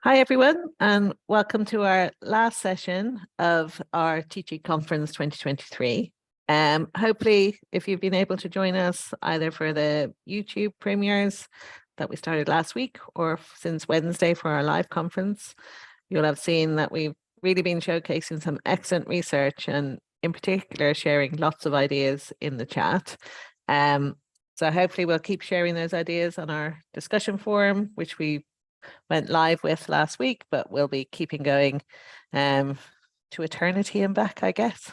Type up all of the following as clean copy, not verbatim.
Hi, everyone, and welcome to our last session of our Teaching Conference 2023. Hopefully, if you've been able to join us either for the YouTube premieres that we started last week or since Wednesday for our live conference, you'll have seen that we've really been showcasing some excellent research and in particular sharing lots of ideas in the chat. So hopefully we'll keep sharing those ideas on our discussion forum, which we went live with last week, but we'll be keeping going to eternity and back, I guess.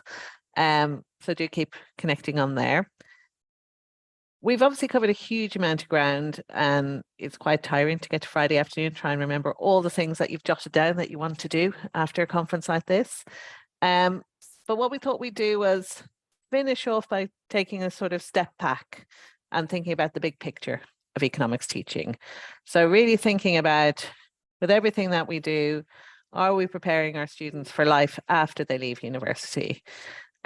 So do keep connecting on there. We've obviously covered a huge amount of ground, and it's quite tiring to get to Friday afternoon, try and remember all the things that you've jotted down that you want to do after a conference like this. But what we thought we'd do was finish off by taking a sort of step back and thinking about the big picture of economics teaching. So really thinking about, with everything that we do, are we preparing our students for life after they leave university?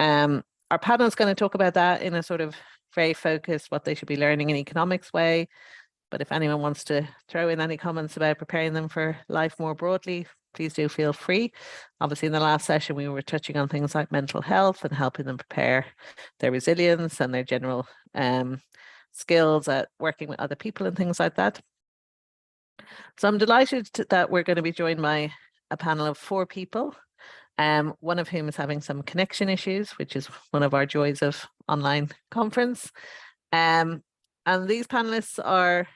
Our panel is going to talk about that in a sort of very focused, what they should be learning in economics way. But if anyone wants to throw in any comments about preparing them for life more broadly, please do feel free. Obviously, in the last session, we were touching on things like mental health and helping them prepare their resilience and their general skills at working with other people and things like that. So I'm delighted that we're going to be joined by a panel of 4 people, one of whom is having some connection issues, which is one of our joys of online conference. And these panelists are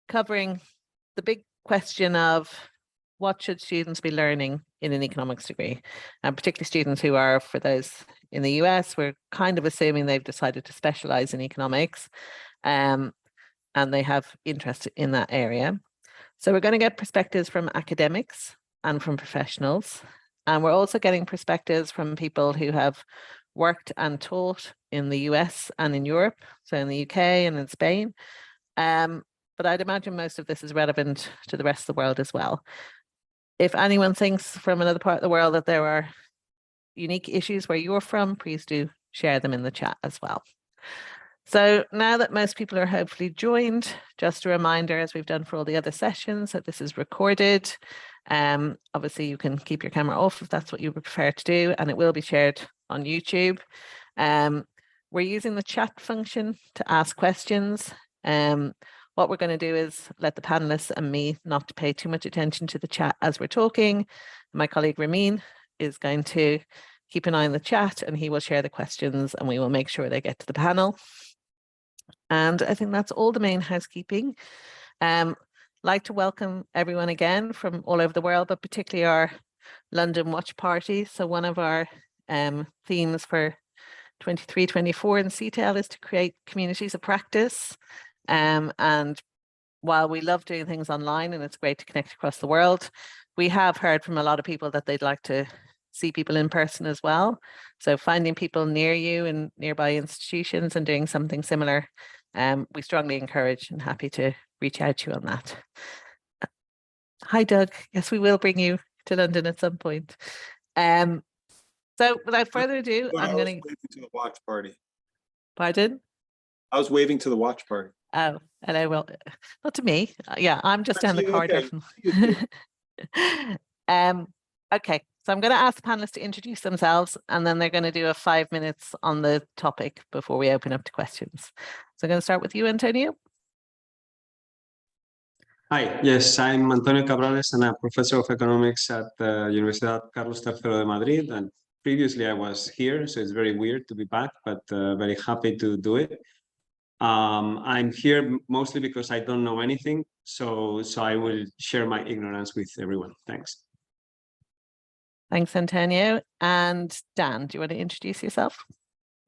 covering the big question of what should students be learning in an economics degree, and particularly students who are, for those in the US, we're kind of assuming they've decided to specialize in economics and they have interest in that area. So we're going to get perspectives from academics and from professionals. And we're also getting perspectives from people who have worked and taught in the US and in Europe, so in the UK and in Spain. But I'd imagine most of this is relevant to the rest of the world as well. If anyone thinks from another part of the world that there are unique issues where you're from, please do share them in the chat as well. So now that most people are hopefully joined, just a reminder, as we've done for all the other sessions, that this is recorded. Obviously, you can keep your camera off if that's what you would prefer to do, and it will be shared on YouTube. We're using the chat function to ask questions. What we're going to do is let the panelists and me not to pay too much attention to the chat as we're talking. My colleague Ramin is going to keep an eye on the chat, and he will share the questions and we will make sure they get to the panel. And I think that's all the main housekeeping. Like to welcome everyone again from all over the world, but particularly our London watch party. So one of our themes for 23-24 in CTaLE is to create communities of practice. And while we love doing things online and it's great to connect across the world, we have heard from a lot of people that they'd like to see people in person as well. So finding people near you in nearby institutions and doing something similar, we strongly encourage and happy to reach out to you on that. Hi, Doug. Yes, we will bring you to London at some point. So without further ado, I'm going to waving to the watch party. Pardon? I was waving to the watch party. Oh, hello. Well, not to me. Yeah, I'm just down the corridor. Okay, so I'm going to ask the panelists to introduce themselves, and then they're going to do a 5 minutes on the topic before we open up to questions. So I'm going to start with you, Antonio. Hi, yes, I'm Antonio Cabrales, and I'm a professor of economics at the Universidad Carlos III de Madrid. And previously I was here, so it's very weird to be back, but very happy to do it. I'm here mostly because I don't know anything, so I will share my ignorance with everyone. Thanks. Thanks, Antonio. And Dan, do you want to introduce yourself?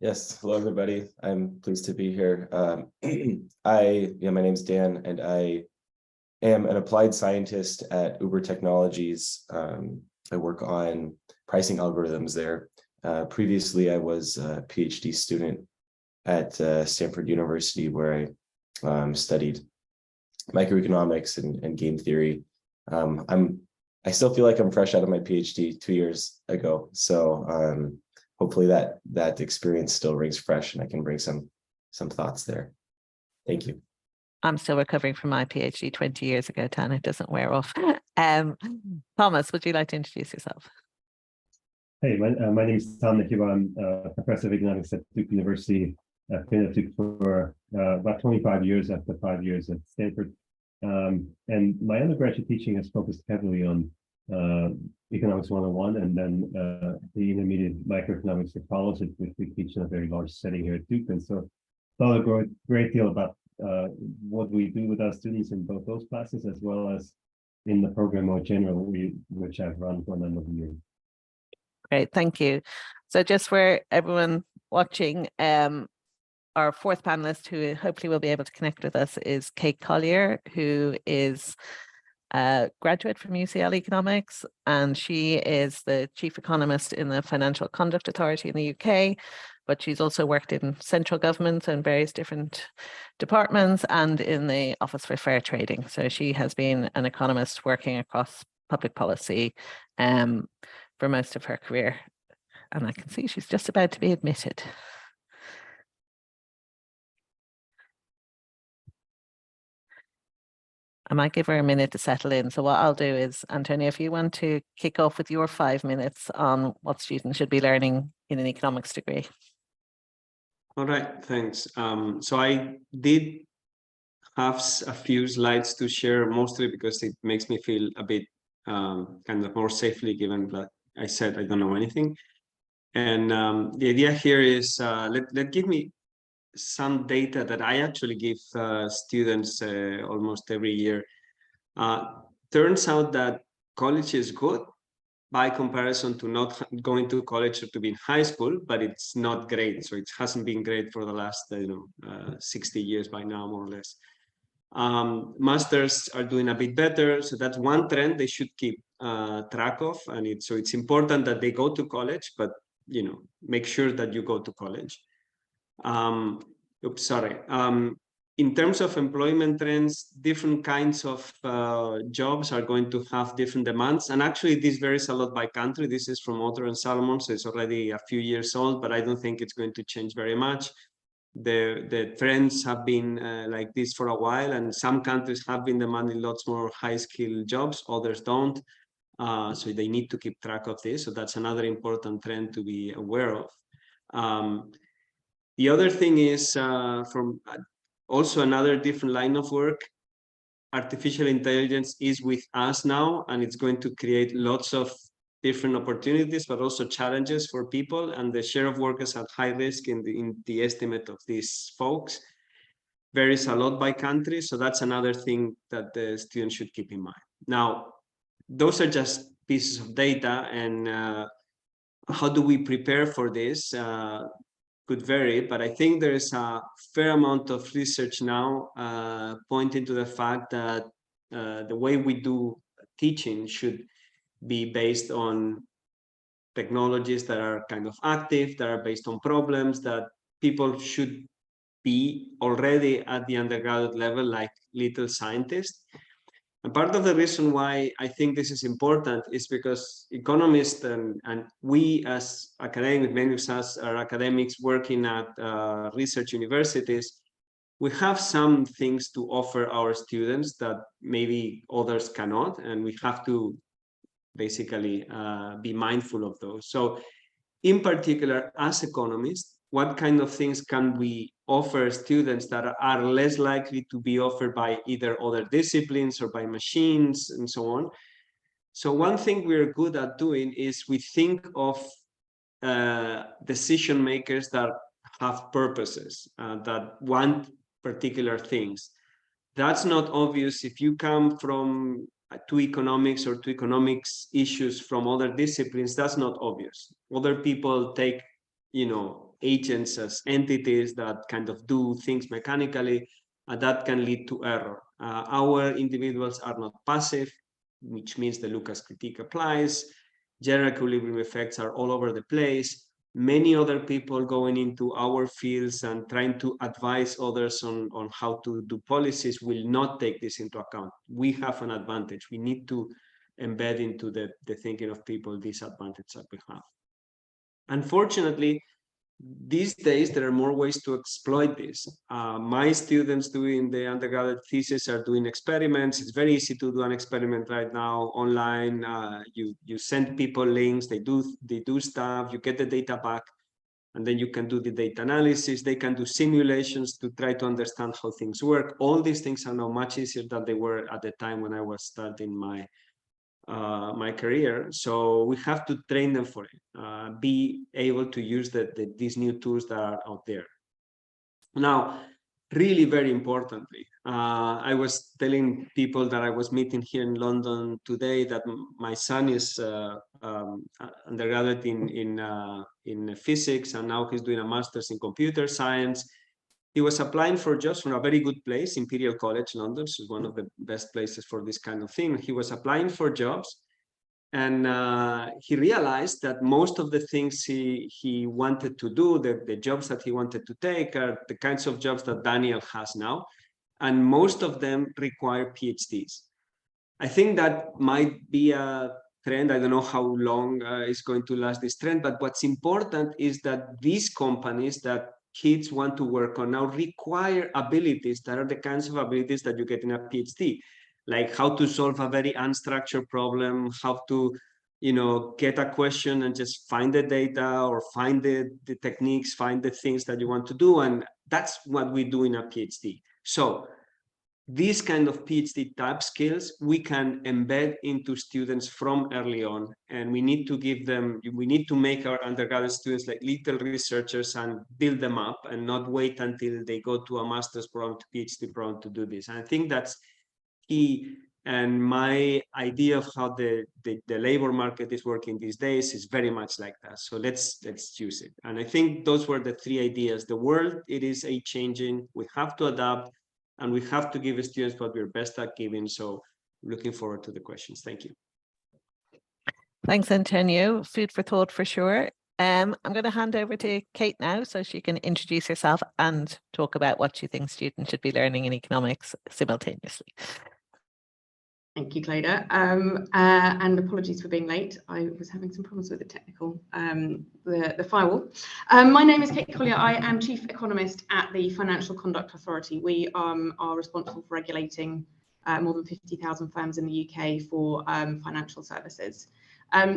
Yes, hello everybody. I'm pleased to be here. My name's Dan, and I am an applied scientist at Uber Technologies. I work on pricing algorithms there. Previously, I was a PhD student at Stanford University, where I studied microeconomics and game theory. I still feel like I'm fresh out of my PhD 2 years ago, so hopefully that experience still rings fresh, and I can bring some thoughts there. Thank you. I'm still recovering from my PhD 20 years ago, Tan. It doesn't wear off. Thomas, would you like to introduce yourself? Hey, my name is Tom Nechyba. I'm a professor of economics at Duke University. I've been at Duke for about 25 years after 5 years at Stanford. And my undergraduate teaching has focused heavily on Economics 101 and then the intermediate microeconomics that follows it, which we teach in a very large setting here at Duke. And so thought a great deal about what we do with our students in both those classes, as well as in the program more generally, which I've run for a number of years. Great, thank you. So just for everyone watching, our fourth panelist, who hopefully will be able to connect with us, is Kate Collyer, who is a graduate from UCL Economics, and she is the chief economist in the Financial Conduct Authority in the UK, but she's also worked in central government and various different departments and in the Office for Fair Trading. So she has been an economist working across public policy for most of her career. And I can see she's just about to be admitted. I might give her a minute to settle in. So what I'll do is, Antonio, if you want to kick off with your 5 minutes on what students should be learning in an economics degree. All right, thanks. So I did have a few slides to share, mostly because it makes me feel a bit kind of more safely, given that I said I don't know anything. And the idea here is let give me some data that I actually give students almost every year. Turns out that college is good by comparison to not going to college or to be in high school, but it's not great. So it hasn't been great for the last 60 years by now, more or less. Masters are doing a bit better. So that's one trend they should keep track of. And it's important that they go to college, but make sure that you go to college. In terms of employment trends, different kinds of jobs are going to have different demands. And actually, this varies a lot by country. This is from Otter and Salomon, so it's already a few years old, but I don't think it's going to change very much. The trends have been like this for a while, and some countries have been demanding lots more high-skilled jobs, others don't. So they need to keep track of this. So that's another important trend to be aware of. The other thing is from also another different line of work. Artificial intelligence is with us now, and it's going to create lots of different opportunities, but also challenges for people. And the share of workers at high risk in the estimate of these folks varies a lot by country. So that's another thing that the students should keep in mind. Now, those are just pieces of data, and how do we prepare for this? Could vary, but I think there is a fair amount of research now pointing to the fact that the way we do teaching should be based on technologies that are kind of active, that are based on problems, that people should be already at the undergraduate level like little scientists. And part of the reason why I think this is important is because economists and we as academics, many of us are academics working at research universities, we have some things to offer our students that maybe others cannot, and we have to basically be mindful of those. So in particular, as economists, what kind of things can we offer students that are less likely to be offered by either other disciplines or by machines and so on? So one thing we're good at doing is we think of decision makers that have purposes, that want particular things. That's not obvious if you come from to economics or to economics issues from other disciplines. That's not obvious. Other people take, agents as entities that kind of do things mechanically, and that can lead to error. Our individuals are not passive, which means the Lucas critique applies. General equilibrium effects are all over the place. Many other people going into our fields and trying to advise others on how to do policies will not take this into account. We have an advantage. We need to embed into the thinking of people this advantage that we have. Unfortunately, these days, there are more ways to exploit this. My students doing the undergraduate thesis are doing experiments. It's very easy to do an experiment right now online. You send people links, they do stuff, you get the data back, and then you can do the data analysis. They can do simulations to try to understand how things work. All these things are now much easier than they were at the time when I was starting my career. So we have to train them for it, be able to use these new tools that are out there. Now, really very importantly, I was telling people that I was meeting here in London today that my son is undergraduate in physics, and now he's doing a master's in computer science. He was applying for jobs from a very good place, Imperial College, London, which is one of the best places for this kind of thing. He was applying for jobs, and he realized that most of the things he wanted to do, the jobs that he wanted to take, are the kinds of jobs that Daniel has now, and most of them require PhDs. I think that might be a trend. I don't know how long it's going to last, this trend, but what's important is that these companies that kids want to work on now require abilities that are the kinds of abilities that you get in a PhD, like how to solve a very unstructured problem, how to, get a question and just find the data, or find the techniques, find the things that you want to do. And that's what we do in a PhD. So these kind of PhD type skills we can embed into students from early on, and we need to make our undergraduate students like little researchers and build them up, and not wait until they go to a master's program, to PhD program to do this. And I think that's key. And my idea of how the labor market is working these days is very much like that. So let's use it. And I think those were the three ideas. The world, it is changing. We have to adapt, and we have to give students what we're best at giving. So looking forward to the questions. Thank you. Thanks, Antonio. Food for thought for sure. I'm going to hand over to Kate now so she can introduce herself and talk about what she thinks students should be learning in economics simultaneously. Thank you, Cloda, and apologies for being late. I was having some problems with the technical, the firewall. My name is Kate Collyer. I am Chief Economist at the Financial Conduct Authority. We are responsible for regulating more than 50,000 firms in the UK for financial services.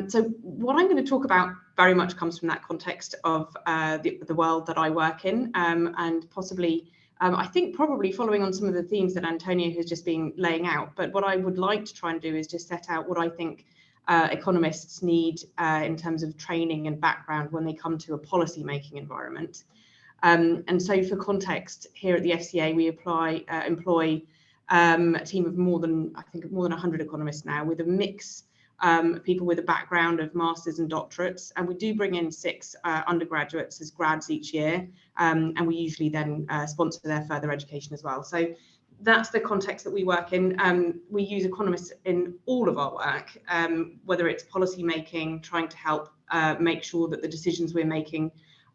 So what I'm going to talk about very much comes from that context of the world that I work in, and possibly I think probably following on some of the themes that Antonio has just been laying out. But what I would like to try and do is just set out what I think economists need in terms of training and background when they come to a policy-making environment. And so for context, here at the FCA, we employ a team of more than 100 economists now, with a mix people with a background of masters and doctorates, and we do bring in 6 undergraduates as grads each year, and we usually then sponsor their further education as well. So that's the context that we work in. We use economists in all of our work, whether it's policy making, trying to help make sure that the decisions we're making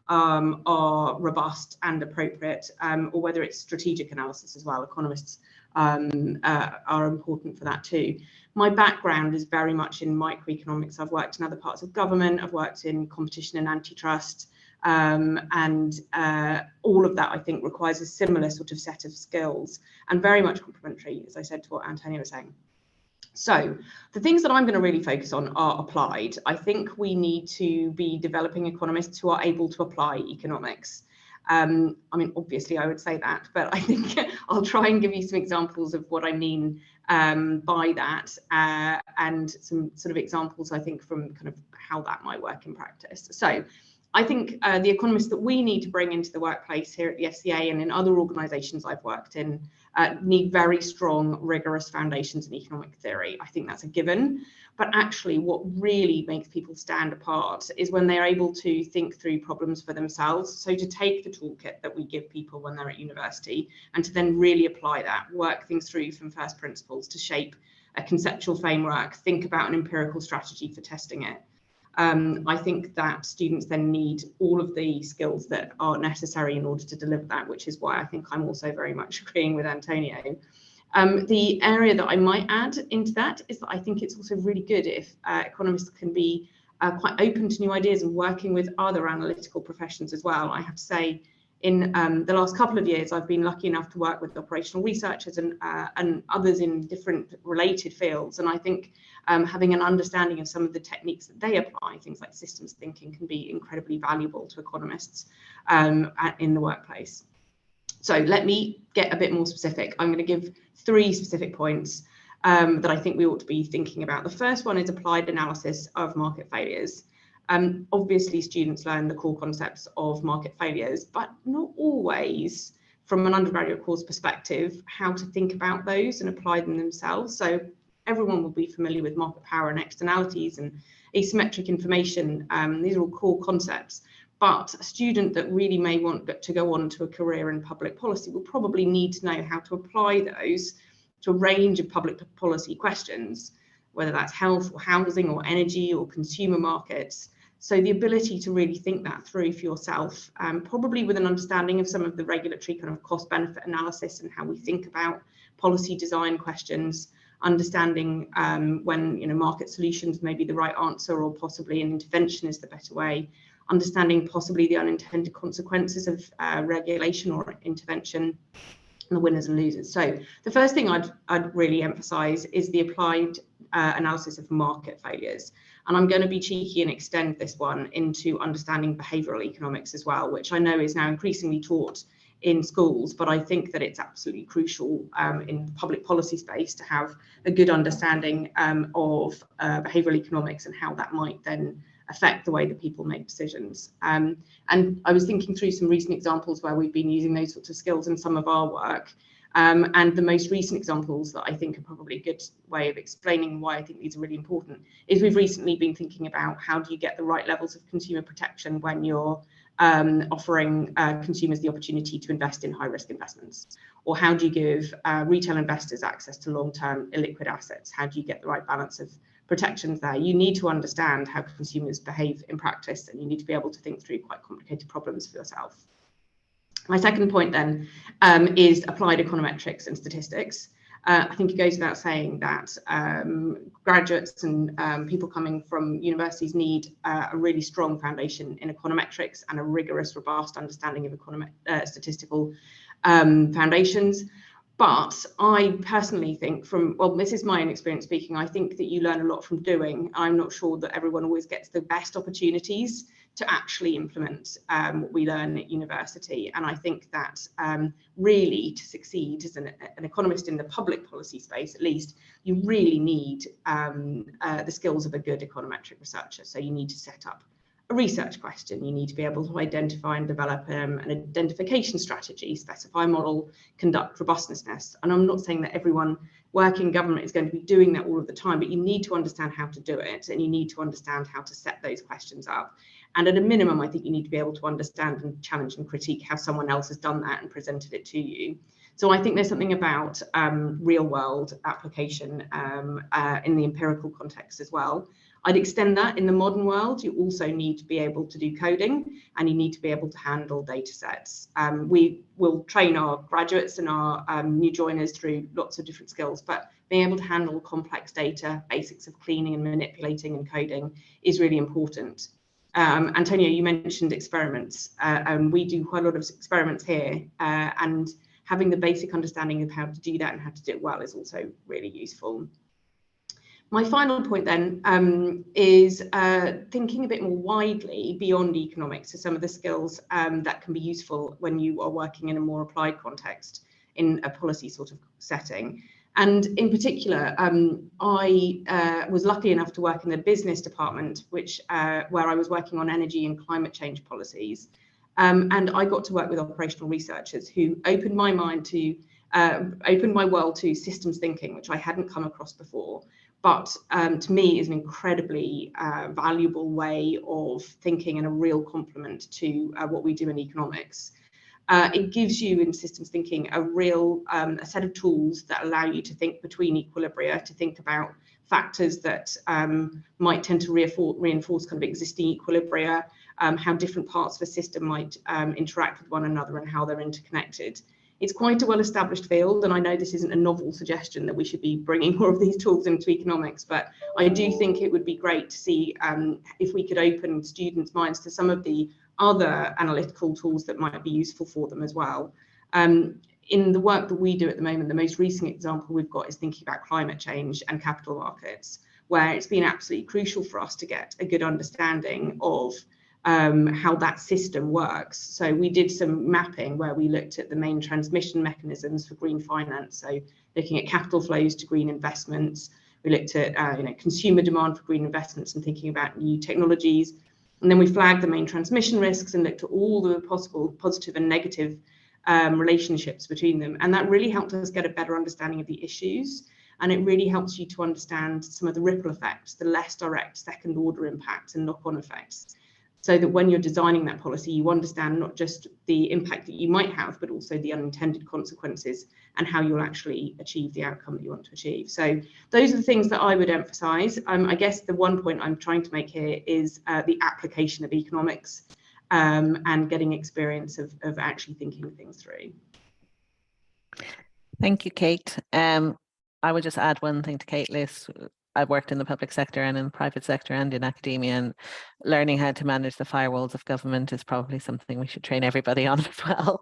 are robust and appropriate, or whether it's strategic analysis as well. Economists are important for that too. My background is very much in microeconomics. I've worked in other parts of government, I've worked in competition and antitrust, and all of that I think requires a similar sort of set of skills, and very much complementary, as I said, to what Antonio was saying. So the things that I'm going to really focus on are applied. I think we need to be developing economists who are able to apply economics. I mean, obviously I would say that, but I think I'll try and give you some examples of what I mean by that, and some sort of examples, I think, from kind of how that might work in practice. So I think the economists that we need to bring into the workplace here at the FCA and in other organisations I've worked in need very strong, rigorous foundations in economic theory. I think that's a given. But actually, what really makes people stand apart is when they're able to think through problems for themselves. So to take the toolkit that we give people when they're at university and to then really apply that, work things through from first principles to shape a conceptual framework, think about an empirical strategy for testing it. I think that students then need all of the skills that are necessary in order to deliver that, which is why I think I'm also very much agreeing with Antonio. The area that I might add into that is that I think it's also really good if economists can be quite open to new ideas and working with other analytical professions as well. I have to say, in the last couple of years, I've been lucky enough to work with operational researchers and others in different related fields. And I think having an understanding of some of the techniques that they apply, things like systems thinking, can be incredibly valuable to economists in the workplace. So let me get a bit more specific. I'm going to give 3 specific points that I think we ought to be thinking about. The first one is applied analysis of market failures. Obviously, students learn the core concepts of market failures, but not always, from an undergraduate course perspective, how to think about those and apply them themselves. So everyone will be familiar with market power and externalities and asymmetric information. These are all core concepts. But a student that really may want to go on to a career in public policy will probably need to know how to apply those to a range of public policy questions, whether that's health or housing or energy or consumer markets. So the ability to really think that through for yourself, probably with an understanding of some of the regulatory kind of cost benefit analysis and how we think about policy design questions, understanding when market solutions may be the right answer or possibly an intervention is the better way, understanding possibly the unintended consequences of regulation or intervention, and the winners and losers. So the first thing I'd really emphasize is the applied analysis of market failures. And I'm going to be cheeky and extend this one into understanding behavioral economics as well, which I know is now increasingly taught in schools, but I think that it's absolutely crucial in the public policy space to have a good understanding of behavioral economics and how that might then affect the way that people make decisions. And I was thinking through some recent examples where we've been using those sorts of skills in some of our work. And the most recent examples that I think are probably a good way of explaining why I think these are really important is we've recently been thinking about how do you get the right levels of consumer protection when you're offering consumers the opportunity to invest in high-risk investments, or how do you give retail investors access to long-term illiquid assets? How do you get the right balance of protections there? You need to understand how consumers behave in practice, and you need to be able to think through quite complicated problems for yourself. My second point then is applied econometrics and statistics. I think it goes without saying that graduates and people coming from universities need a really strong foundation in econometrics and a rigorous, robust understanding of statistical foundations. But I personally think this is my own experience speaking, I think that you learn a lot from doing. I'm not sure that everyone always gets the best opportunities to actually implement what we learn at university. And I think that really to succeed as an economist in the public policy space, at least, you really need the skills of a good econometric researcher. So you need to set up a research question, you need to be able to identify and develop an identification strategy, specify a model, conduct robustness tests. And I'm not saying that everyone working in government is going to be doing that all of the time, but you need to understand how to do it, and you need to understand how to set those questions up. And at a minimum, I think you need to be able to understand and challenge and critique how someone else has done that and presented it to you. So I think there's something about real world application in the empirical context as well. I'd extend that in the modern world. You also need to be able to do coding, and you need to be able to handle data sets. We will train our graduates and our new joiners through lots of different skills, but being able to handle complex data, basics of cleaning and manipulating and coding is really important. Antonio, you mentioned experiments. We do quite a lot of experiments here, and having the basic understanding of how to do that and how to do it well is also really useful. My final point then is thinking a bit more widely beyond economics to some of the skills that can be useful when you are working in a more applied context in a policy sort of setting. And in particular, I was lucky enough to work in the business department, where I was working on energy and climate change policies. And I got to work with operational researchers who opened my mind to, opened my world to systems thinking, which I hadn't come across before. But to me is an incredibly valuable way of thinking and a real complement to what we do in economics. It gives you in systems thinking a real a set of tools that allow you to think between equilibria, to think about factors that might tend to reinforce kind of existing equilibria, how different parts of a system might interact with one another and how they're interconnected. It's quite a well-established field, and I know this isn't a novel suggestion that we should be bringing more of these tools into economics, but I do think it would be great to see if we could open students' minds to some of the other analytical tools that might be useful for them as well. In the work that we do at the moment, the most recent example we've got is thinking about climate change and capital markets, where it's been absolutely crucial for us to get a good understanding of how that system works. So we did some mapping where we looked at the main transmission mechanisms for green finance. So looking at capital flows to green investments. We looked at consumer demand for green investments and thinking about new technologies. And then we flagged the main transmission risks and looked at all the possible positive and negative relationships between them. And that really helped us get a better understanding of the issues. And it really helps you to understand some of the ripple effects, the less direct second order impacts and knock-on effects, so that when you're designing that policy, you understand not just the impact that you might have, but also the unintended consequences and how you'll actually achieve the outcome that you want to achieve. So those are the things that I would emphasize. I guess the one point I'm trying to make here is the application of economics and getting experience of actually thinking things through. Thank you, Kate. I would just add one thing to Kate Liss. I've worked in the public sector and in the private sector and in academia, and learning how to manage the firewalls of government is probably something we should train everybody on as well.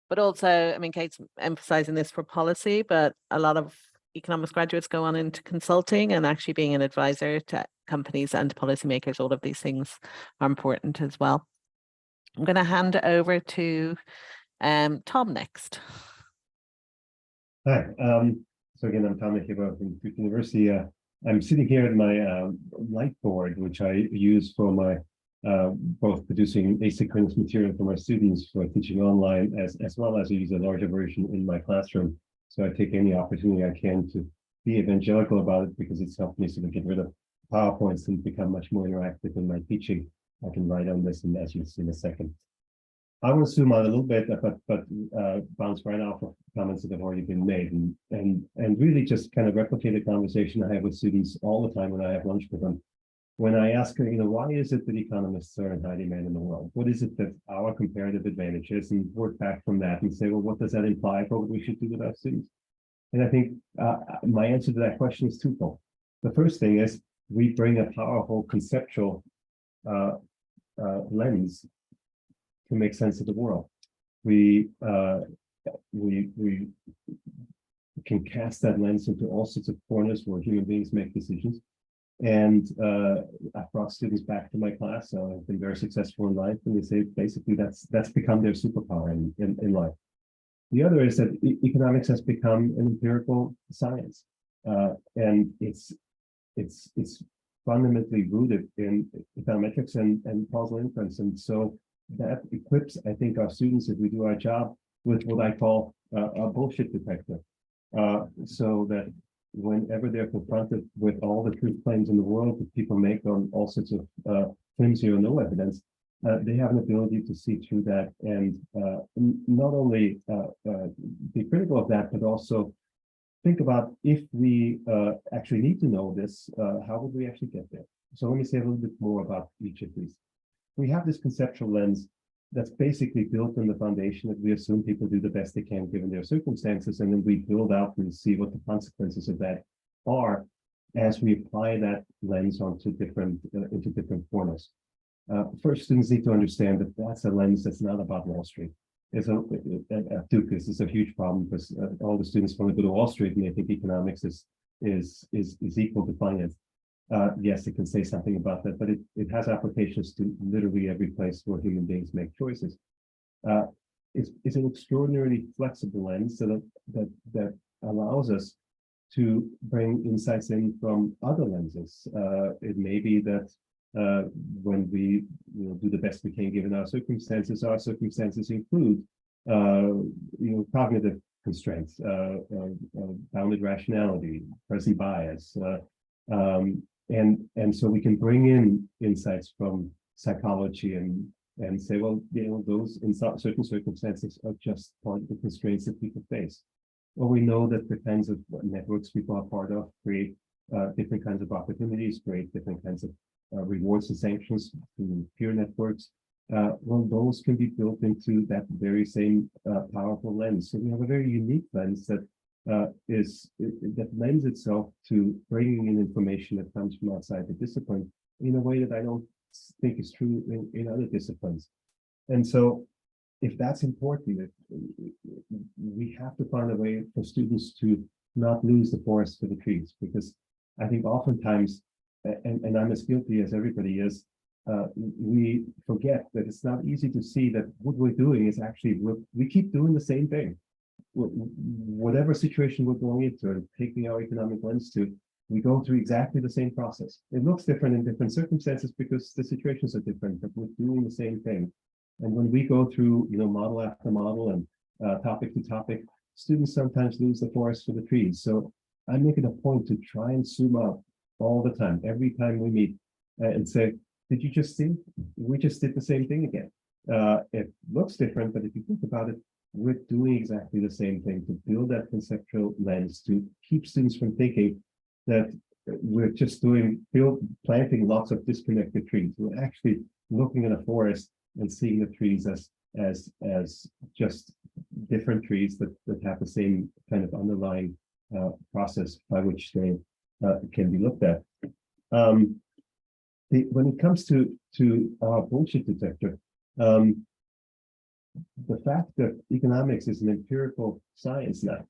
But also, I mean, Kate's emphasizing this for policy, but a lot of economics graduates go on into consulting and actually being an advisor to companies and policymakers. All of these things are important as well. I'm going to hand over to Tom next. Hi. So again, I'm Tom Nechyba from Duke University. I'm sitting here at my whiteboard, which I use for my both producing asynchronous material for my students for teaching online, as well as I use a larger version in my classroom. So I take any opportunity I can to be evangelical about it, because it's helped me sort of get rid of PowerPoints and become much more interactive in my teaching. I can write on this, and as you'll see in a second. I will zoom out a little bit, but bounce right off of comments that have already been made, and really just kind of replicate a conversation I have with students all the time when I have lunch with them. When I ask, why is it that economists are in high demand in the world? What is it that our comparative advantage is? And work back from that and say, well, what does that imply for what we should do with our students? And I think my answer to that question is twofold. The first thing is we bring a powerful conceptual lens to make sense of the world. We can cast that lens into all sorts of corners where human beings make decisions. And I've brought students back to my class, have been very successful in life, and they say basically that's become their superpower in life. The other is that economics has become an empirical science, and it's fundamentally rooted in econometrics and causal inference, and so that equips, I think, our students, if we do our job, with what I call a bullshit detector, so that whenever they're confronted with all the truth claims in the world that people make on all sorts of flimsy or no evidence, they have an ability to see through that and not only be critical of that, but also think about, if we actually need to know this, how would we actually get there? So let me say a little bit more about each of these. We have this conceptual lens that's basically built on the foundation that we assume people do the best they can given their circumstances, and then we build out and see what the consequences of that are as we apply that lens onto different into different corners. First, students need to understand that that's a lens that's not about Wall Street. It's at Duke, this is a huge problem, because all the students want to go to Wall Street and they think economics is equal to finance. Yes, it can say something about that, but it has applications to literally every place where human beings make choices. It's an extraordinarily flexible lens that allows us to bring insights in from other lenses. It may be that when we do the best we can given our circumstances include cognitive constraints, bounded rationality, present bias. And so we can bring in insights from psychology and say, well, those in certain circumstances are just part of the constraints that people face. Or we know that the kinds of networks people are part of create different kinds of opportunities, create different kinds of rewards and sanctions through peer networks. well, those can be built into that very same powerful lens. So we have a very unique lens that that lends itself to bringing in information that comes from outside the discipline in a way that I don't think is true in other disciplines. And so if that's important, we have to find a way for students to not lose the forest for the trees, because I think oftentimes, and I'm as guilty as everybody is, we forget that it's not easy to see that what we're doing is actually, we keep doing the same thing. Whatever situation we're going into and taking our economic lens to, we go through exactly the same process. It looks different in different circumstances because the situations are different, but we're doing the same thing. And when we go through, model after model and topic to topic, students sometimes lose the forest for the trees. So I make it a point to try and zoom out all the time, every time we meet, and say, did you just see? We just did the same thing again. It looks different, but if you think about it, we're doing exactly the same thing to build that conceptual lens, to keep students from thinking that we're just planting lots of disconnected trees. We're actually looking at a forest and seeing the trees as just different trees that have the same kind of underlying process by which they can be looked at. When it comes to our bullshit detector, the fact that economics is an empirical science now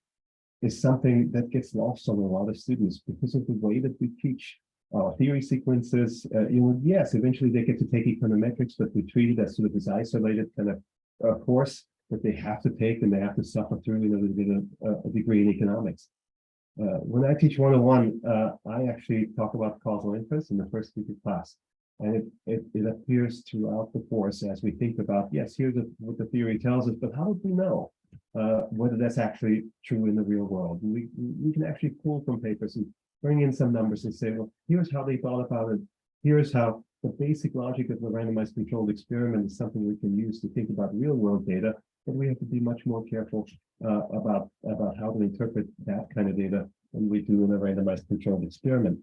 is something that gets lost on a lot of students because of the way that we teach our theory sequences. Yes, eventually they get to take econometrics, but we treat it as sort of this isolated kind of course that they have to take and they have to suffer through in order to get a degree in economics. When I teach 101, I actually talk about causal inference in the first week of class. And it appears throughout the course as we think about, yes, here's what the theory tells us, but how do we know whether that's actually true in the real world? We can actually pull from papers and bring in some numbers and say, well, here's how they thought about it. Here's how the basic logic of the randomized controlled experiment is something we can use to think about real world data, but we have to be much more careful about how to interpret that kind of data than we do in a randomized controlled experiment.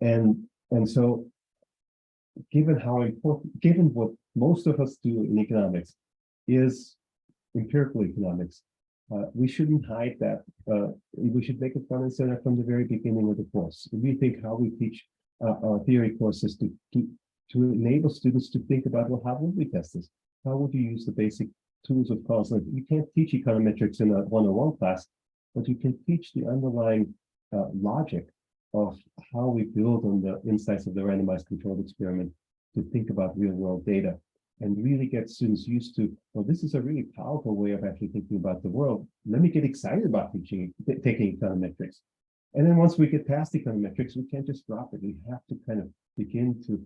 And so given what most of us do in economics is empirical economics, we shouldn't hide that. We should make it front and center from the very beginning of the course. We think how we teach our theory courses to enable students to think about, well, how would we test this? How would you use the basic tools of causal? You can't teach econometrics in a 101 class, but you can teach the underlying logic of how we build on the insights of the randomized controlled experiment to think about real world data and really get students used to, well, this is a really powerful way of actually thinking about the world. Let me get excited about taking econometrics. And then once we get past econometrics, we can't just drop it. We have to kind of begin to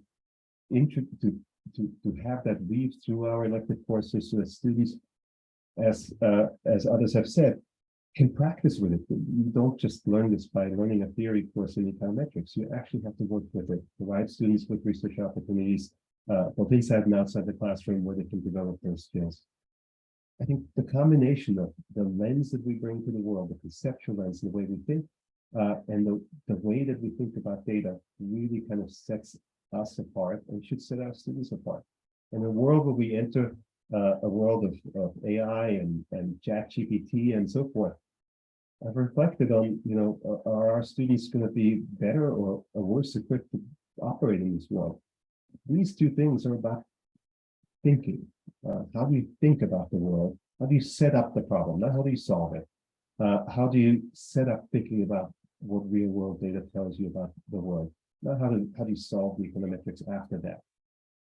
have that weave through our elective courses so that students, as others have said, can practice with it. You don't just learn this by learning a theory course in econometrics. You actually have to work with it, provide students with research opportunities, both inside and outside the classroom where they can develop those skills. I think the combination of the lens that we bring to the world, the conceptual lens, the way we think, and the way that we think about data really kind of sets us apart and should set our students apart. In a world where we enter a world of AI and ChatGPT and so forth, I've reflected on, are our students going to be better or worse equipped to operate in this world? These two things are about thinking. How do you think about the world? How do you set up the problem? Not how do you solve it? How do you set up thinking about what real world data tells you about the world? Not how do you solve the econometrics after that?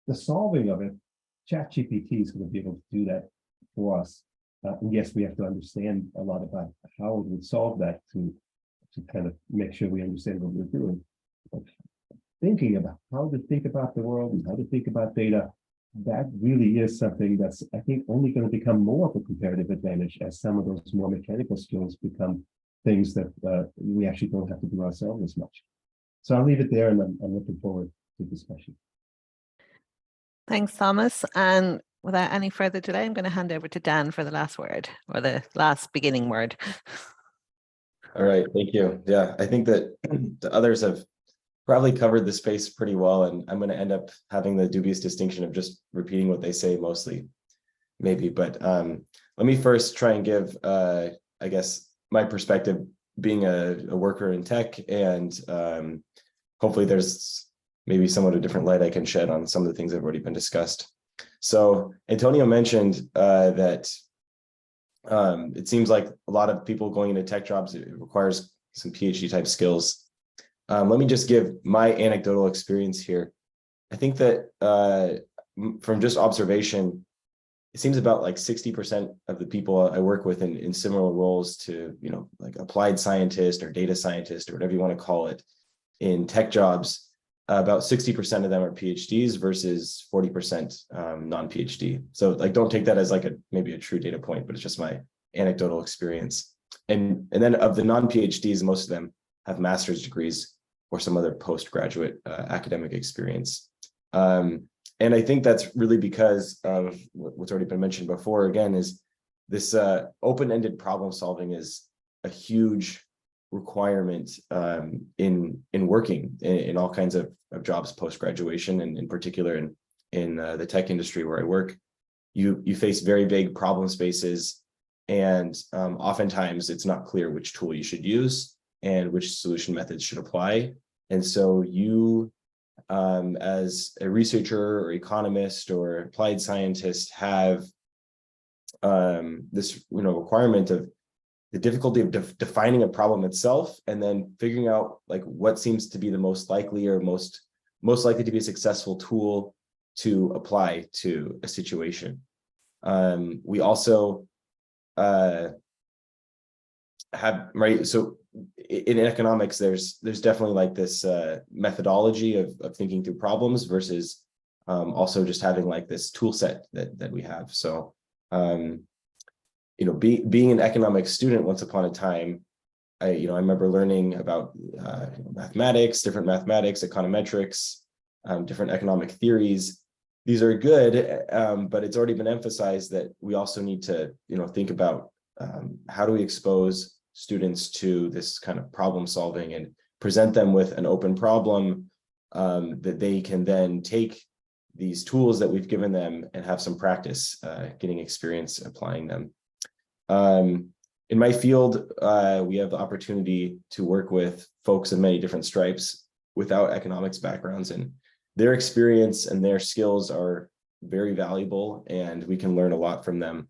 The solving of it, ChatGPT is going to be able to do that for us. And yes, we have to understand a lot about how it would solve that to kind of make sure we understand what we're doing. But thinking about how to think about the world and how to think about data, that really is something that's, I think, only going to become more of a comparative advantage as some of those more mechanical skills become things that we actually don't have to do ourselves as much. So I'll leave it there, and I'm looking forward to discussion. Thanks, Thomas. And without any further delay, I'm going to hand over to Dan for the last word, or the last beginning word. All right, thank you. Yeah, I think that the others have probably covered the space pretty well, and I'm going to end up having the dubious distinction of just repeating what they say mostly, maybe. But let me first try and give, I guess, my perspective being a worker in tech, and hopefully there's maybe somewhat a different light I can shed on some of the things that have already been discussed. So Antonio mentioned that it seems like a lot of people going into tech jobs, it requires some PhD type skills. Let me just give my anecdotal experience here. I think that from just observation, it seems about like 60% of the people I work with in similar roles to, you know, like applied scientist or data scientist or whatever you want to call it in tech jobs, about 60% of them are PhDs versus 40% non-PhD. So like, don't take that as like maybe a true data point, but it's just my anecdotal experience. And then of the non-PhDs, most of them have master's degrees or some other postgraduate academic experience. And I think that's really because of what's already been mentioned before, again, is this open-ended problem solving is a huge requirement in working in all kinds of jobs post-graduation, and in particular in the tech industry where I work. You face very big problem spaces, and oftentimes it's not clear which tool you should use and which solution methods should apply. And so you, as a researcher or economist or applied scientist, have this requirement of the difficulty of defining a problem itself, and then figuring out like what seems to be the most likely or most likely to be a successful tool to apply to a situation. We also have, right, so in economics, there's definitely like this methodology of thinking through problems versus also just having like this tool set that we have. So being an economics student once upon a time, I remember learning about mathematics, different mathematics, econometrics, different economic theories. These are good, but it's already been emphasized that we also need to think about how do we expose students to this kind of problem solving and present them with an open problem that they can then take these tools that we've given them and have some practice getting experience applying them. In my field, we have the opportunity to work with folks of many different stripes without economics backgrounds, and their experience and their skills are very valuable, and we can learn a lot from them.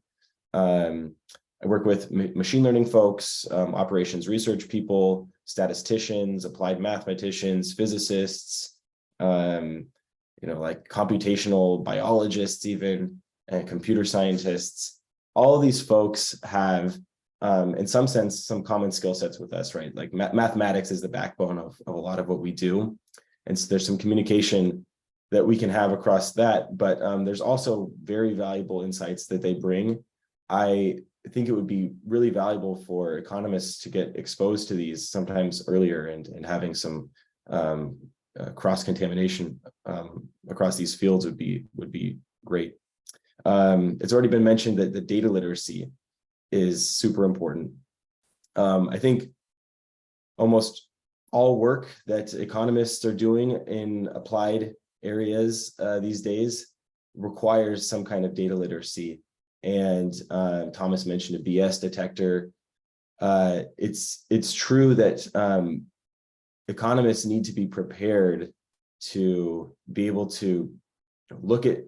I work with machine learning folks, operations research people, statisticians, applied mathematicians, physicists, like computational biologists even, and computer scientists. All of these folks have, in some sense, some common skill sets with us, right? Like mathematics is the backbone of a lot of what we do. And so there's some communication that we can have across that, but there's also very valuable insights that they bring. I think it would be really valuable for economists to get exposed to these sometimes earlier, and having some cross-contamination across these fields would be great. It's already been mentioned that the data literacy is super important. I think almost all work that economists are doing in applied areas these days requires some kind of data literacy. And Thomas mentioned a BS detector. It's true that economists need to be prepared to be able to look at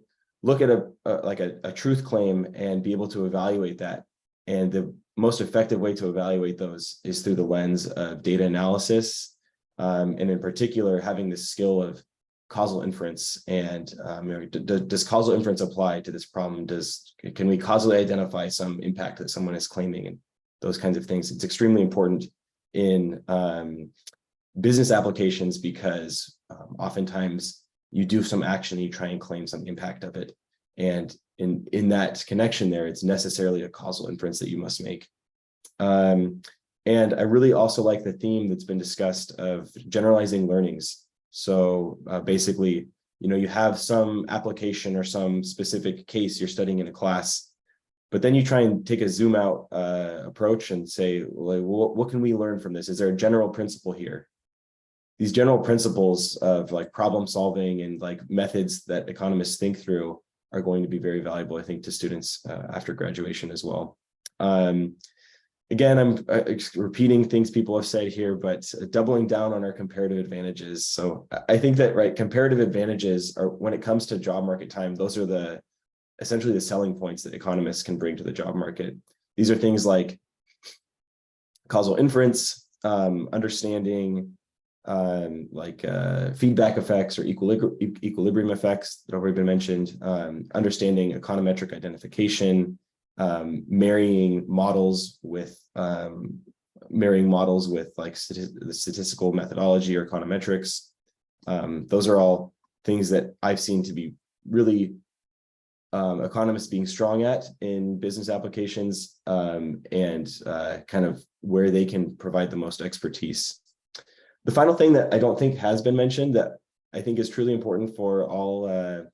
a truth claim and be able to evaluate that. And the most effective way to evaluate those is through the lens of data analysis, and in particular having the skill of causal inference. And does causal inference apply to this problem? Can we causally identify some impact that someone is claiming, and those kinds of things? It's extremely important in business applications, because oftentimes you do some action and you try and claim some impact of it, and in that connection there, it's necessarily a causal inference that you must make. And I really also like the theme that's been discussed of generalizing learnings. So basically, you have some application or some specific case you're studying in a class, but then you try and take a zoom out approach and say, well, what can we learn from this? Is there a general principle here? these general principles of like problem solving and like methods that economists think through are going to be very valuable, I think, to students after graduation as well. Again, I'm repeating things people have said here, but doubling down on our comparative advantages. So I think that, right, comparative advantages are, when it comes to job market time, those are essentially the selling points that economists can bring to the job market. These are things like causal inference, understanding feedback effects or equilibrium effects that have already been mentioned, understanding econometric identification, marrying models with like the statistical methodology or econometrics. Those are all things that I've seen to be really economists being strong at in business applications, and kind of where they can provide the most expertise. The final thing that I don't think has been mentioned that I think is truly important for all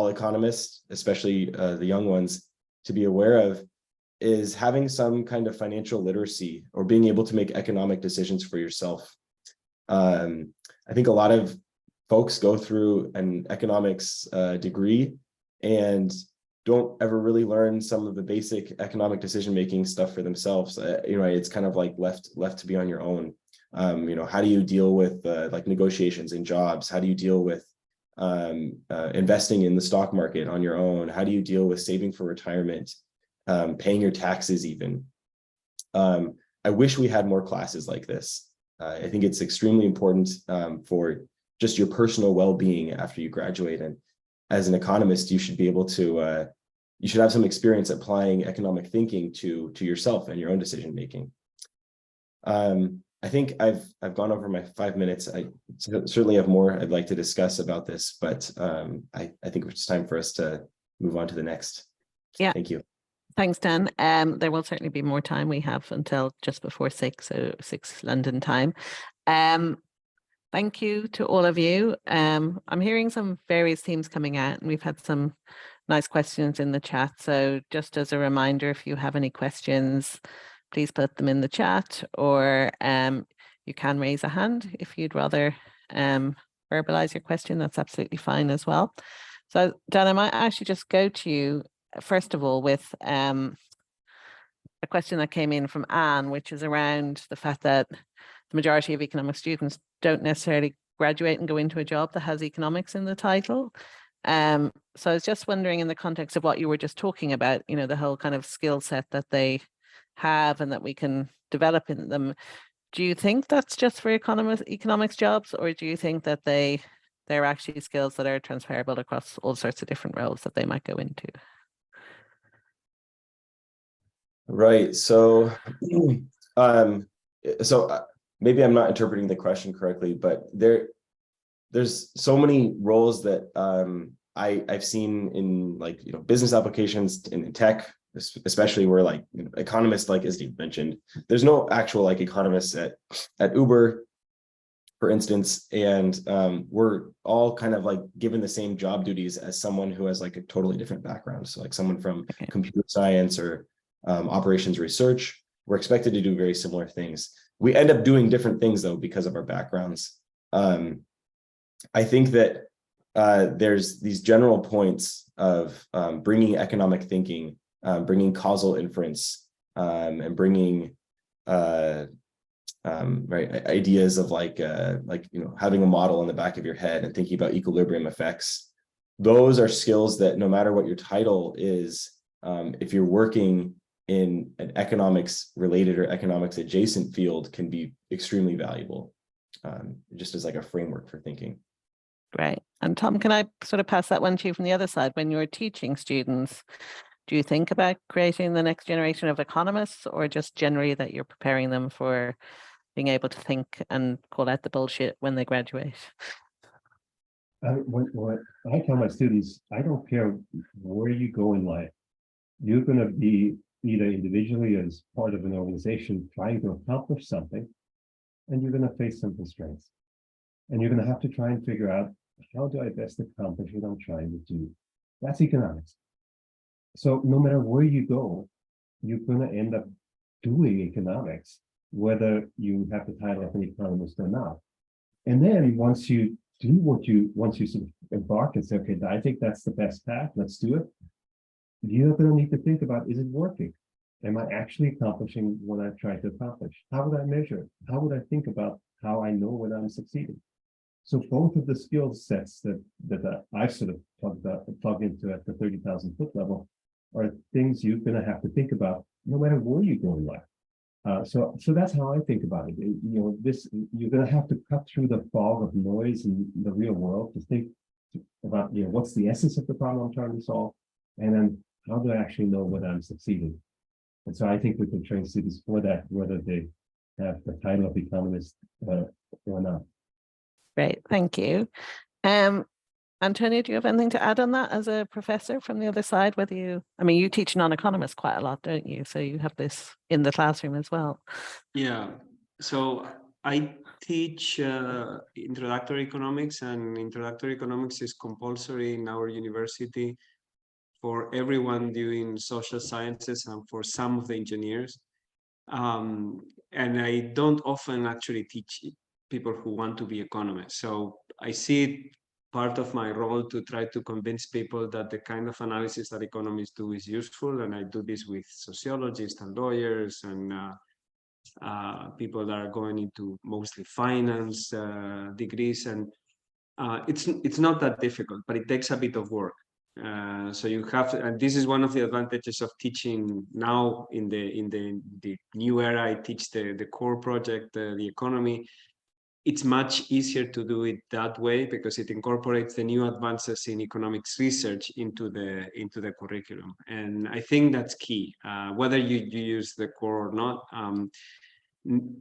economists, especially the young ones, to be aware of is having some kind of financial literacy or being able to make economic decisions for yourself. I think a lot of folks go through an economics degree and don't ever really learn some of the basic economic decision-making stuff for themselves. It's kind of like left to be on your own. How do you deal with like negotiations in jobs? How do you deal with investing in the stock market on your own? How do you deal with saving for retirement, paying your taxes even? I wish we had more classes like this. I think it's extremely important for just your personal well-being after you graduate. And as an economist, you should be able to, you should have some experience applying economic thinking to yourself and your own decision-making. I think I've gone over my 5 minutes. I certainly have more I'd like to discuss about this, but I think it's time for us to move on to the next. Yeah. Thank you. Thanks, Dan. There will certainly be more time. We have until just before 6, so 6 London time. Thank you to all of you. I'm hearing some various themes coming out, and we've had some nice questions in the chat. So just as a reminder, if you have any questions, please put them in the chat, or you can raise a hand if you'd rather verbalize your question. That's absolutely fine as well. So Dan, I might actually just go to you first of all with a question that came in from Anne, which is around the fact that the majority of economic students don't necessarily graduate and go into a job that has economics in the title. So I was just wondering, in the context of what you were just talking about, the whole kind of skill set that they have and that we can develop in them, do you think that's just for economics jobs, or do you think that they're actually skills that are transferable across all sorts of different roles that they might go into? Right. So, maybe I'm not interpreting the question correctly, but there's so many roles that I've seen in business applications in tech, especially where economists, like as you mentioned, there's no actual economists at Uber, for instance, and we're all kind of given the same job duties as someone who has a totally different background. So someone from computer science or operations research, we're expected to do very similar things. We end up doing different things though because of our backgrounds. I think that there's these general points of bringing economic thinking, bringing causal inference, and bringing ideas of having a model in the back of your head and thinking about equilibrium effects. Those are skills that no matter what your title is, if you're working in an economics related or economics adjacent field, can be extremely valuable, just as a framework for thinking. Great. And Tom, can I sort of pass that one to you from the other side? When you're teaching students, do you think about creating the next generation of economists, or just generally that you're preparing them for being able to think and call out the bullshit when they graduate? What I tell my students, I don't care where you go in life, you're going to be either individually as part of an organization trying to accomplish something, and you're going to face some constraints. And you're going to have to try and figure out, how do I best accomplish what I'm trying to do? That's economics. So no matter where you go, you're going to end up doing economics, whether you have the title of an economist or not. And then once you sort of embark and say, okay, I think that's the best path, let's do it. You're going to need to think about, is it working? Am I actually accomplishing what I've tried to accomplish? How would I measure it? How would I think about how I know when I'm succeeding? So both of the skill sets that I've sort of plugged into at the 30,000 foot level are things you're going to have to think about no matter where you go in life. So that's how I think about it. You're going to have to cut through the fog of noise in the real world to think about, what's the essence of the problem I'm trying to solve, and then how do I actually know whether I'm succeeding? And so I think we can train students for that, whether they have the title of economist or not. Great, thank you. Antonio, do you have anything to add on that as a professor from the other side? You teach non-economists quite a lot, don't you? So you have this in the classroom as well. Yeah, so I teach introductory economics, and introductory economics is compulsory in our university for everyone doing social sciences and for some of the engineers. And I don't often actually teach people who want to be economists. So I see it part of my role to try to convince people that the kind of analysis that economists do is useful. And I do this with sociologists and lawyers and people that are going into mostly finance degrees. And it's not that difficult, but it takes a bit of work. So you have to, and this is one of the advantages of teaching now in the new era. I teach the core project, the economy. It's much easier to do it that way because it incorporates the new advances in economics research into the curriculum. And I think that's key, whether you use the core or not.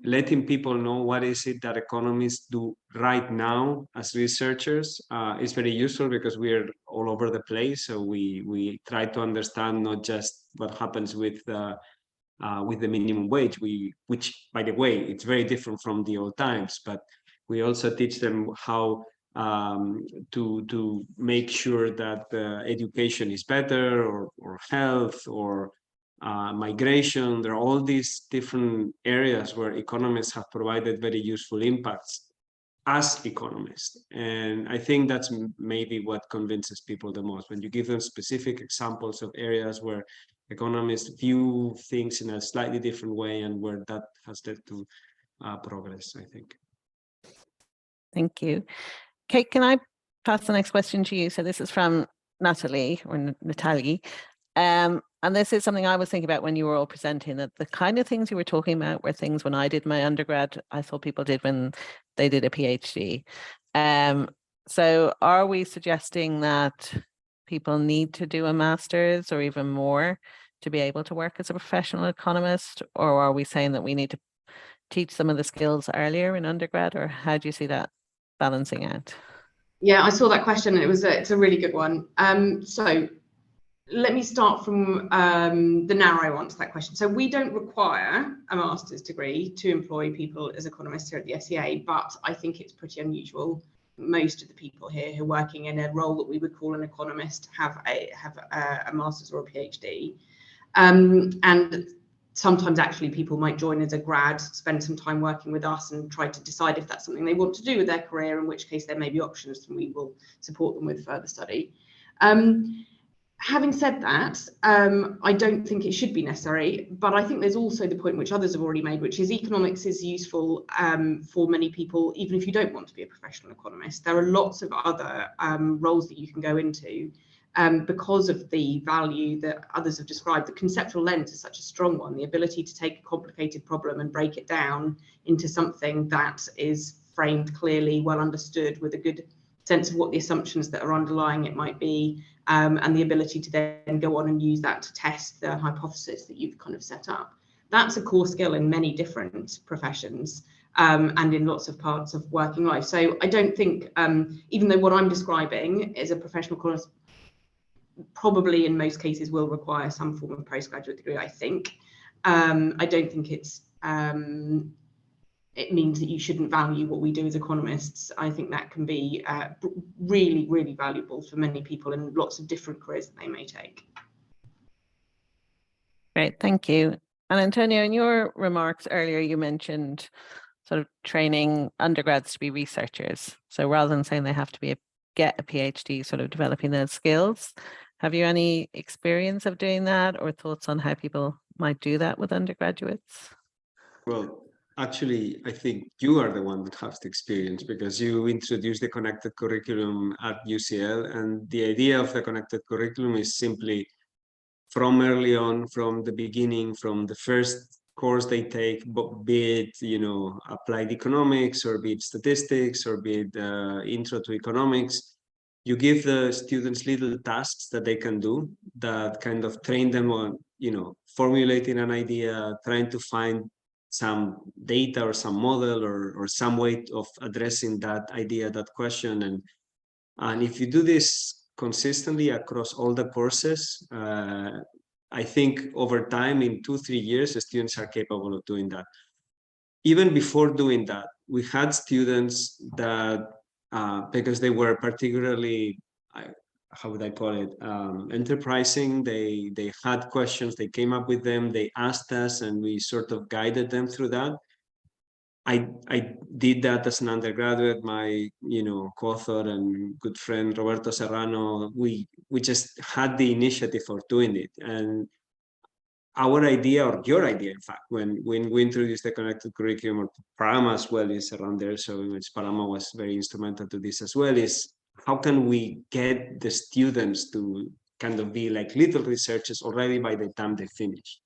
Letting people know what is it that economists do right now as researchers is very useful because we're all over the place. So we try to understand not just what happens with the minimum wage, which by the way, it's very different from the old times, but we also teach them how to make sure that education is better, or health, or migration. There are all these different areas where economists have provided very useful impacts as economists. And I think that's maybe what convinces people the most, when you give them specific examples of areas where economists view things in a slightly different way and where that has led to progress, I think. Thank you. Kate, can I pass the next question to you? So this is from Natalie, or Natalie. And this is something I was thinking about when you were all presenting, that the kind of things you were talking about were things when I did my undergrad, I saw people did when they did a PhD. So are we suggesting that people need to do a master's or even more to be able to work as a professional economist? Or are we saying that we need to teach some of the skills earlier in undergrad? Or how do you see that balancing out? Yeah, I saw that question and it's a really good one. So let me start from the narrow answer to that question. So we don't require a master's degree to employ people as economists here at the SEA, but I think it's pretty unusual. Most of the people here who are working in a role that we would call an economist have a master's or a PhD. And sometimes actually people might join as a grad, spend some time working with us and try to decide if that's something they want to do with their career, in which case there may be options and we will support them with further study. Having said that, I don't think it should be necessary, but I think there's also the point which others have already made, which is economics is useful for many people, even if you don't want to be a professional economist. There are lots of other roles that you can go into because of the value that others have described. The conceptual lens is such a strong one, the ability to take a complicated problem and break it down into something that is framed clearly, well understood, with a good sense of what the assumptions that are underlying it might be, and the ability to then go on and use that to test the hypothesis that you've kind of set up. That's a core skill in many different professions and in lots of parts of working life. So I don't think, even though what I'm describing is a professional course, probably in most cases will require some form of postgraduate degree, I think. I don't think it means that you shouldn't value what we do as economists. I think that can be really, really valuable for many people in lots of different careers that they may take. Great, thank you. And Antonio, in your remarks earlier, you mentioned sort of training undergrads to be researchers. So rather than saying they have to get a PhD, sort of developing those skills. Have you any experience of doing that, or thoughts on how people might do that with undergraduates? Well, actually, I think you are the one that has the experience, because you introduced the connected curriculum at UCL, and the idea of the connected curriculum is simply from early on, from the beginning, from the first course they take, be it, you know, applied economics, or be it statistics, or be it intro to economics. You give the students little tasks that they can do that kind of train them on, you know, formulating an idea, trying to find some data or some model or some way of addressing that idea, that question. And if you do this consistently across all the courses, I think over time, in 2-3 years, the students are capable of doing that. Even before doing that, we had students that, because they were particularly, how would I call it, enterprising, they had questions, they came up with them, they asked us, and we sort of guided them through that. I did that as an undergraduate. My, you know, co-author and good friend Roberto Serrano, we just had the initiative of doing it. And our idea, or your idea, in fact, when we introduced the connected curriculum, or Parama as well is around there, so in which Parama was very instrumental to this as well, is how can we get the students to kind of be like little researchers already by the time they finish?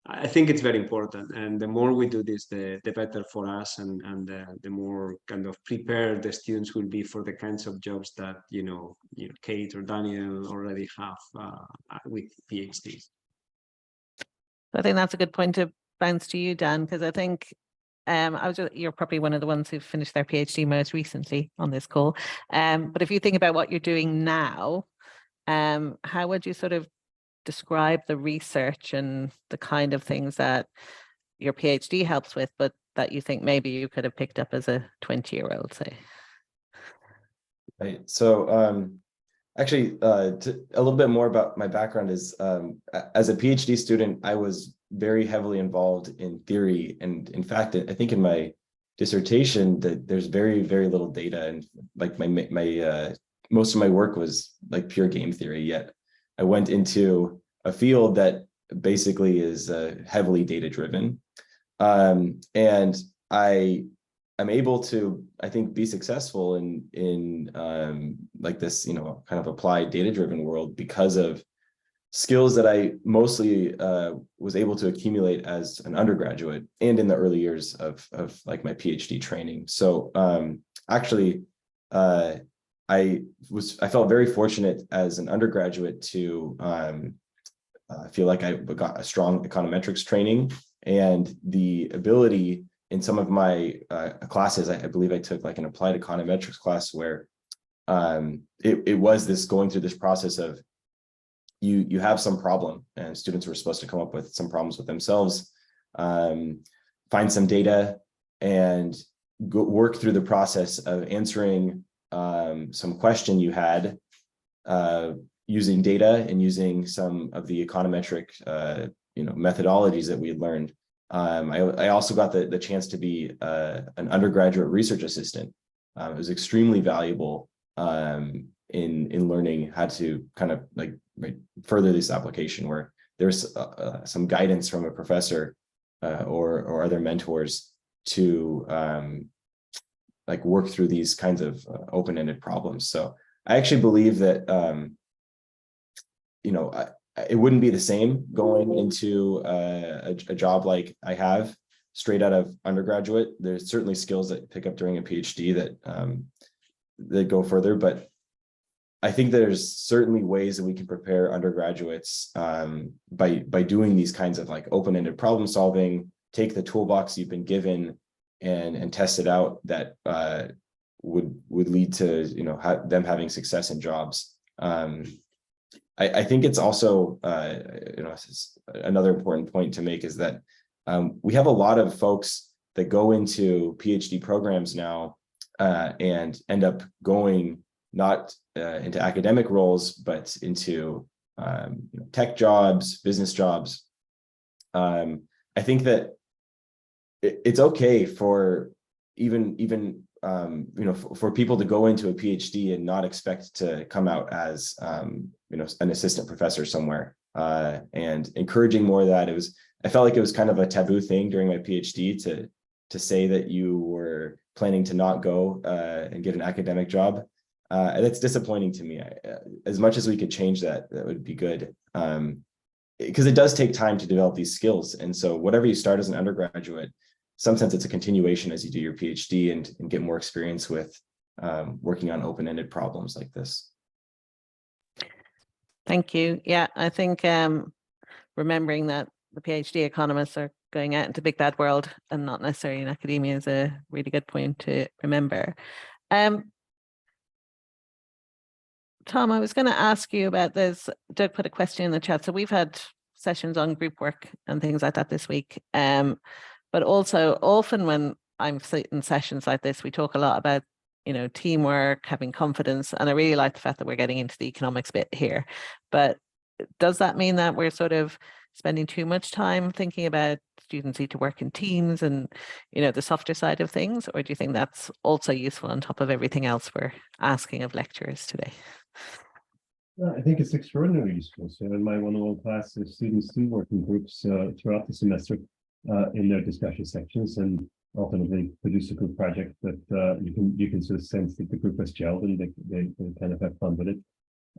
I think it's very important, and the more we do this, the better for us, and the more kind of prepared the students will be for the kinds of jobs that, you know, Kate or Daniel already have with PhDs. I think that's a good point to bounce to you, Dan, because I think you're probably one of the ones who finished their PhD most recently on this call. But if you think about what you're doing now, how would you sort of describe the research and the kind of things that your PhD helps with, but that you think maybe you could have picked up as a 20-year-old, say? Right. So actually, a little bit more about my background is, as a PhD student, I was very heavily involved in theory. And in fact, I think in my dissertation that there's very, very little data, and like my most of my work was like pure game theory, yet I went into a field that basically is heavily data driven. And I'm able to, I think, be successful in like this, you know, kind of applied data-driven world because of skills that I mostly was able to accumulate as an undergraduate and in the early years of like my PhD training. So actually, I felt very fortunate as an undergraduate to feel like I got a strong econometrics training, and the ability in some of my classes, I believe I took like an applied econometrics class where it was this going through this process of you have some problem, and students were supposed to come up with some problems with themselves, find some data, and work through the process of answering some question you had using data and using some of the econometric methodologies that we had learned. I also got the chance to be an undergraduate research assistant. It was extremely valuable in learning how to kind of like further this application, where there's some guidance from a professor or other mentors to like work through these kinds of open-ended problems. So I actually believe that it wouldn't be the same going into a job like I have straight out of undergraduate. There's certainly skills that pick up during a PhD that go further, but I think there's certainly ways that we can prepare undergraduates by doing these kinds of like open-ended problem solving, take the toolbox you've been given and test it out, that would lead to them having success in jobs. I think it's also another important point to make is that we have a lot of folks that go into PhD programs now and end up going not into academic roles, but into tech jobs, business jobs. I think that it's okay for even for people to go into a PhD and not expect to come out as an assistant professor somewhere, and encouraging more of that. I felt like it was kind of a taboo thing during my PhD to say that you were planning to not go and get an academic job. And it's disappointing to me. As much as we could change that, that would be good. Because it does take time to develop these skills. And so whatever you start as an undergraduate, some sense it's a continuation as you do your PhD and get more experience with working on open-ended problems like this. Thank you. Yeah, I think remembering that the PhD economists are going out into big bad world and not necessarily in academia is a really good point to remember. Tom, I was going to ask you about this. Doug put a question in the chat. So we've had sessions on group work and things like that this week. But also often when I'm in sessions like this, we talk a lot about, teamwork, having confidence. And I really like the fact that we're getting into the economics bit here. But does that mean that we're sort of spending too much time thinking about students need to work in teams and, the softer side of things? Or do you think that's also useful on top of everything else we're asking of lecturers today? I think it's extraordinarily useful. So in my one-on-one class, the students do work in groups throughout the semester in their discussion sections, and ultimately produce a group project that you can sort of sense that the group has gelled and they kind of have fun with it.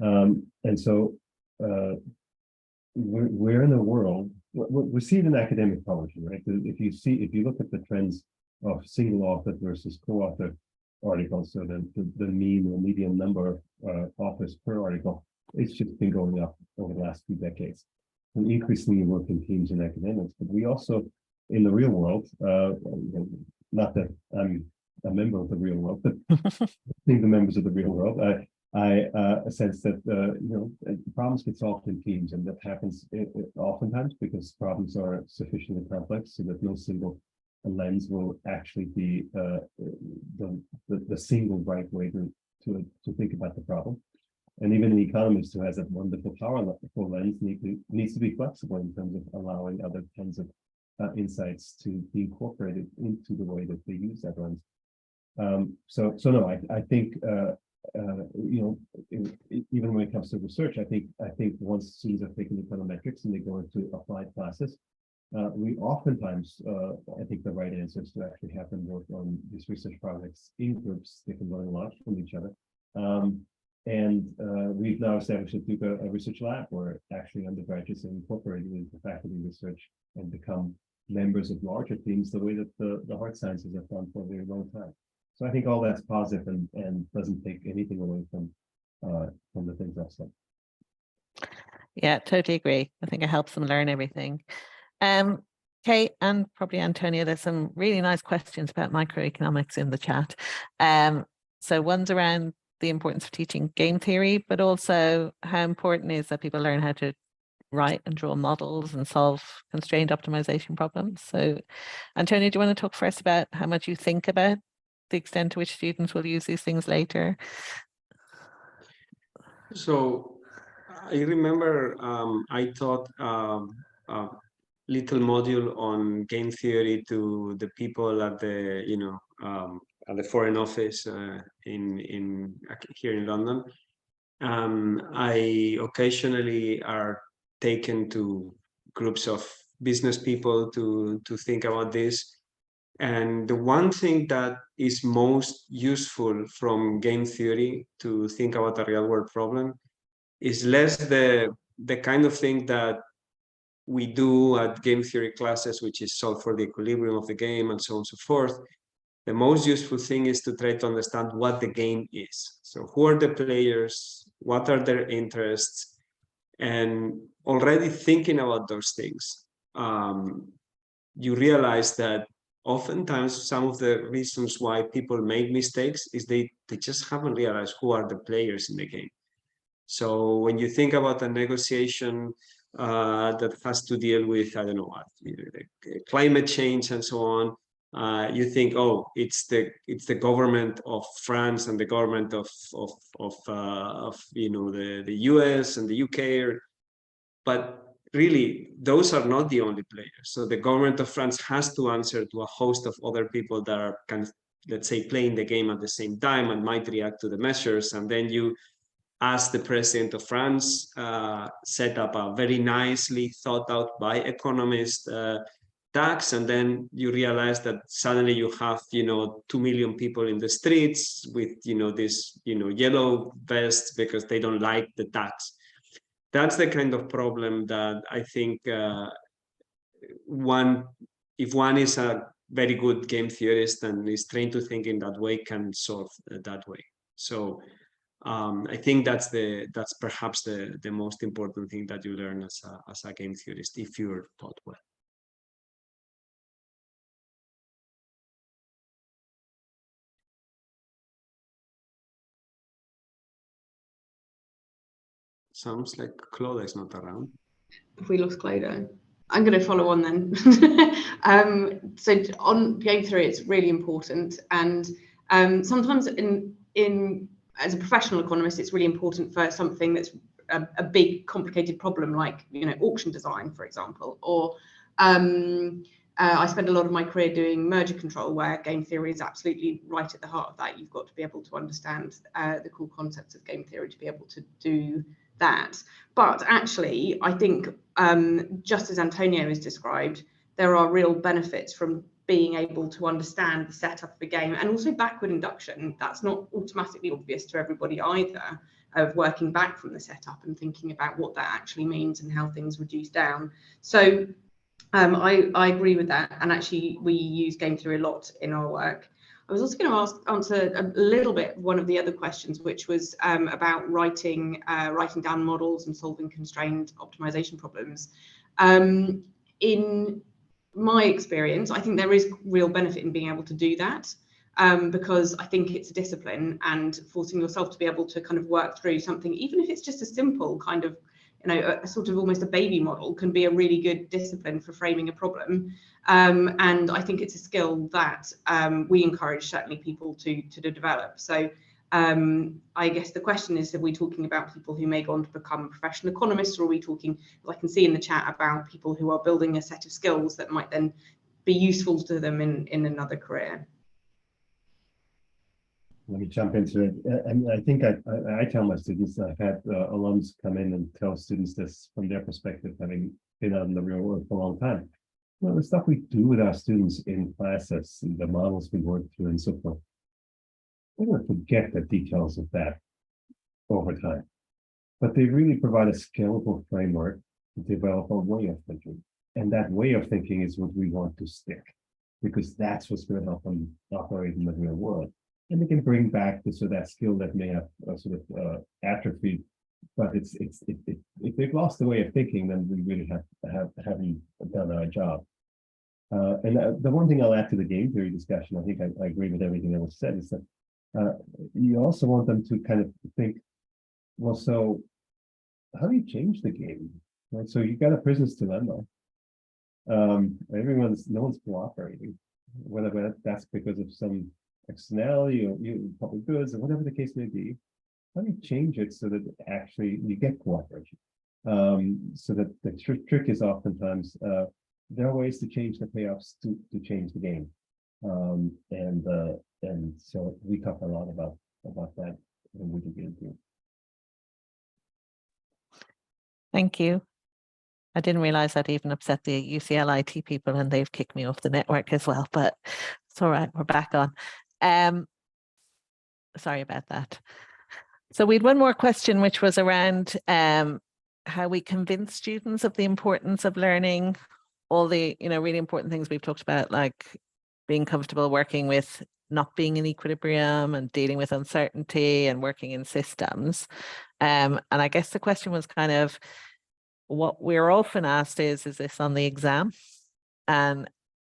And so we're in a world, we see it in academic publishing, right? If you look at the trends of single author versus co-author articles, so the mean or median number of authors per article, it's just been going up over the last few decades. And increasingly we work in teams and academics, but we also, in the real world, not that I'm a member of the real world, but I think the members of the real world, I sense that problems get solved in teams, and that happens oftentimes because problems are sufficiently complex so that no single lens will actually be the single right way to think about the problem. And even an economist who has a wonderful powerful lens needs to be flexible in terms of allowing other kinds of insights to be incorporated into the way that they use that lens. So no, I think even when it comes to research, I think once students have taken econometrics and they go into applied classes, we oftentimes, I think the right answer is to actually have them work on these research projects in groups. They can learn a lot from each other. And we've now established a research lab where actually undergraduates are incorporated into faculty research and become members of larger teams the way that the hard sciences have done for a very long time. So I think all that's positive and doesn't take anything away from the things I've said. Yeah, totally agree. I think it helps them learn everything. Kate and probably Antonia, there's some really nice questions about microeconomics in the chat. So one's around the importance of teaching game theory, but also how important it is that people learn how to write and draw models and solve constrained optimization problems. So Antonia, do you want to talk first about how much you think about the extent to which students will use these things later? So I remember I taught a little module on game theory to the people at the at the Foreign Office here in London. I occasionally are taken to groups of business people to think about this. And the one thing that is most useful from game theory to think about a real world problem is less the kind of thing that we do at game theory classes, which is solve for the equilibrium of the game and so on and so forth. The most useful thing is to try to understand what the game is. So who are the players? What are their interests? And already thinking about those things, you realize that oftentimes some of the reasons why people make mistakes is they just haven't realized who are the players in the game. So when you think about a negotiation that has to deal with, I don't know what, climate change and so on, you think, oh, it's the government of France and the government of the US and the UK, but really, those are not the only players. So the government of France has to answer to a host of other people that are kind of, let's say, playing the game at the same time and might react to the measures. And then you, as the president of France, set up a very nicely thought out by economists tax, and then you realize that suddenly you have 2 million people in the streets with this yellow vests because they don't like the tax. That's the kind of problem that I think if one is a very good game theorist and is trained to think in that way, can solve that way. So I think that's perhaps the most important thing that you learn as a game theorist, if you're taught well. Sounds like Cloda is not around. If we lost Cloda, I'm going to follow on then. So on game theory, it's really important, and sometimes as a professional economist, it's really important for something that's a big, complicated problem, like auction design, for example, or I spent a lot of my career doing merger control, where game theory is absolutely right at the heart of that. You've got to be able to understand the core concepts of game theory to be able to do that. But actually, I think just as Antonio has described, there are real benefits from being able to understand the setup of a game, and also backward induction. That's not automatically obvious to everybody either, of working back from the setup and thinking about what that actually means and how things reduce down. So I agree with that, and actually we use game theory a lot in our work. I was also going to answer a little bit one of the other questions, which was about writing down models and solving constrained optimization problems. In my experience, I think there is real benefit in being able to do that, because I think it's a discipline, and forcing yourself to be able to kind of work through something, even if it's just a simple kind of, a sort of almost a baby model, can be a really good discipline for framing a problem. And I think it's a skill that we encourage certainly people to develop. So I guess the question is, are we talking about people who may go on to become professional economists, or are we talking, as I can see in the chat, about people who are building a set of skills that might then be useful to them in another career? Let me jump into it. And I think I tell my students, I've had alums come in and tell students this from their perspective, having been out in the real world for a long time. Well, the stuff we do with our students in classes, and the models we work through and so forth, we're going to forget the details of that over time. But they really provide a scalable framework to develop a way of thinking. And that way of thinking is what we want to stick, because that's what's going to help them operate in the real world. And they can bring back that skill that may have atrophied, but if they've lost the way of thinking, then we really haven't done our job. And the one thing I'll add to the game theory discussion, I think I agree with everything that was said, is that you also want them to kind of think, well, so how do you change the game? Right? So you've got a prisoner's dilemma. No one's cooperating, whether that's because of some externality or public goods or whatever the case may be. How do you change it so that actually you get cooperation? So that the trick is oftentimes there are ways to change the payoffs to change the game, and so we talk a lot about that when we do game theory. Thank you. I didn't realize I'd even upset the UCL IT people, and they've kicked me off the network as well, but it's all right, we're back on. Sorry about that. So we had one more question, which was around how we convince students of the importance of learning all the really important things we've talked about, like being comfortable working with not being in equilibrium and dealing with uncertainty and working in systems. And I guess the question was kind of, what we're often asked is this on the exam? And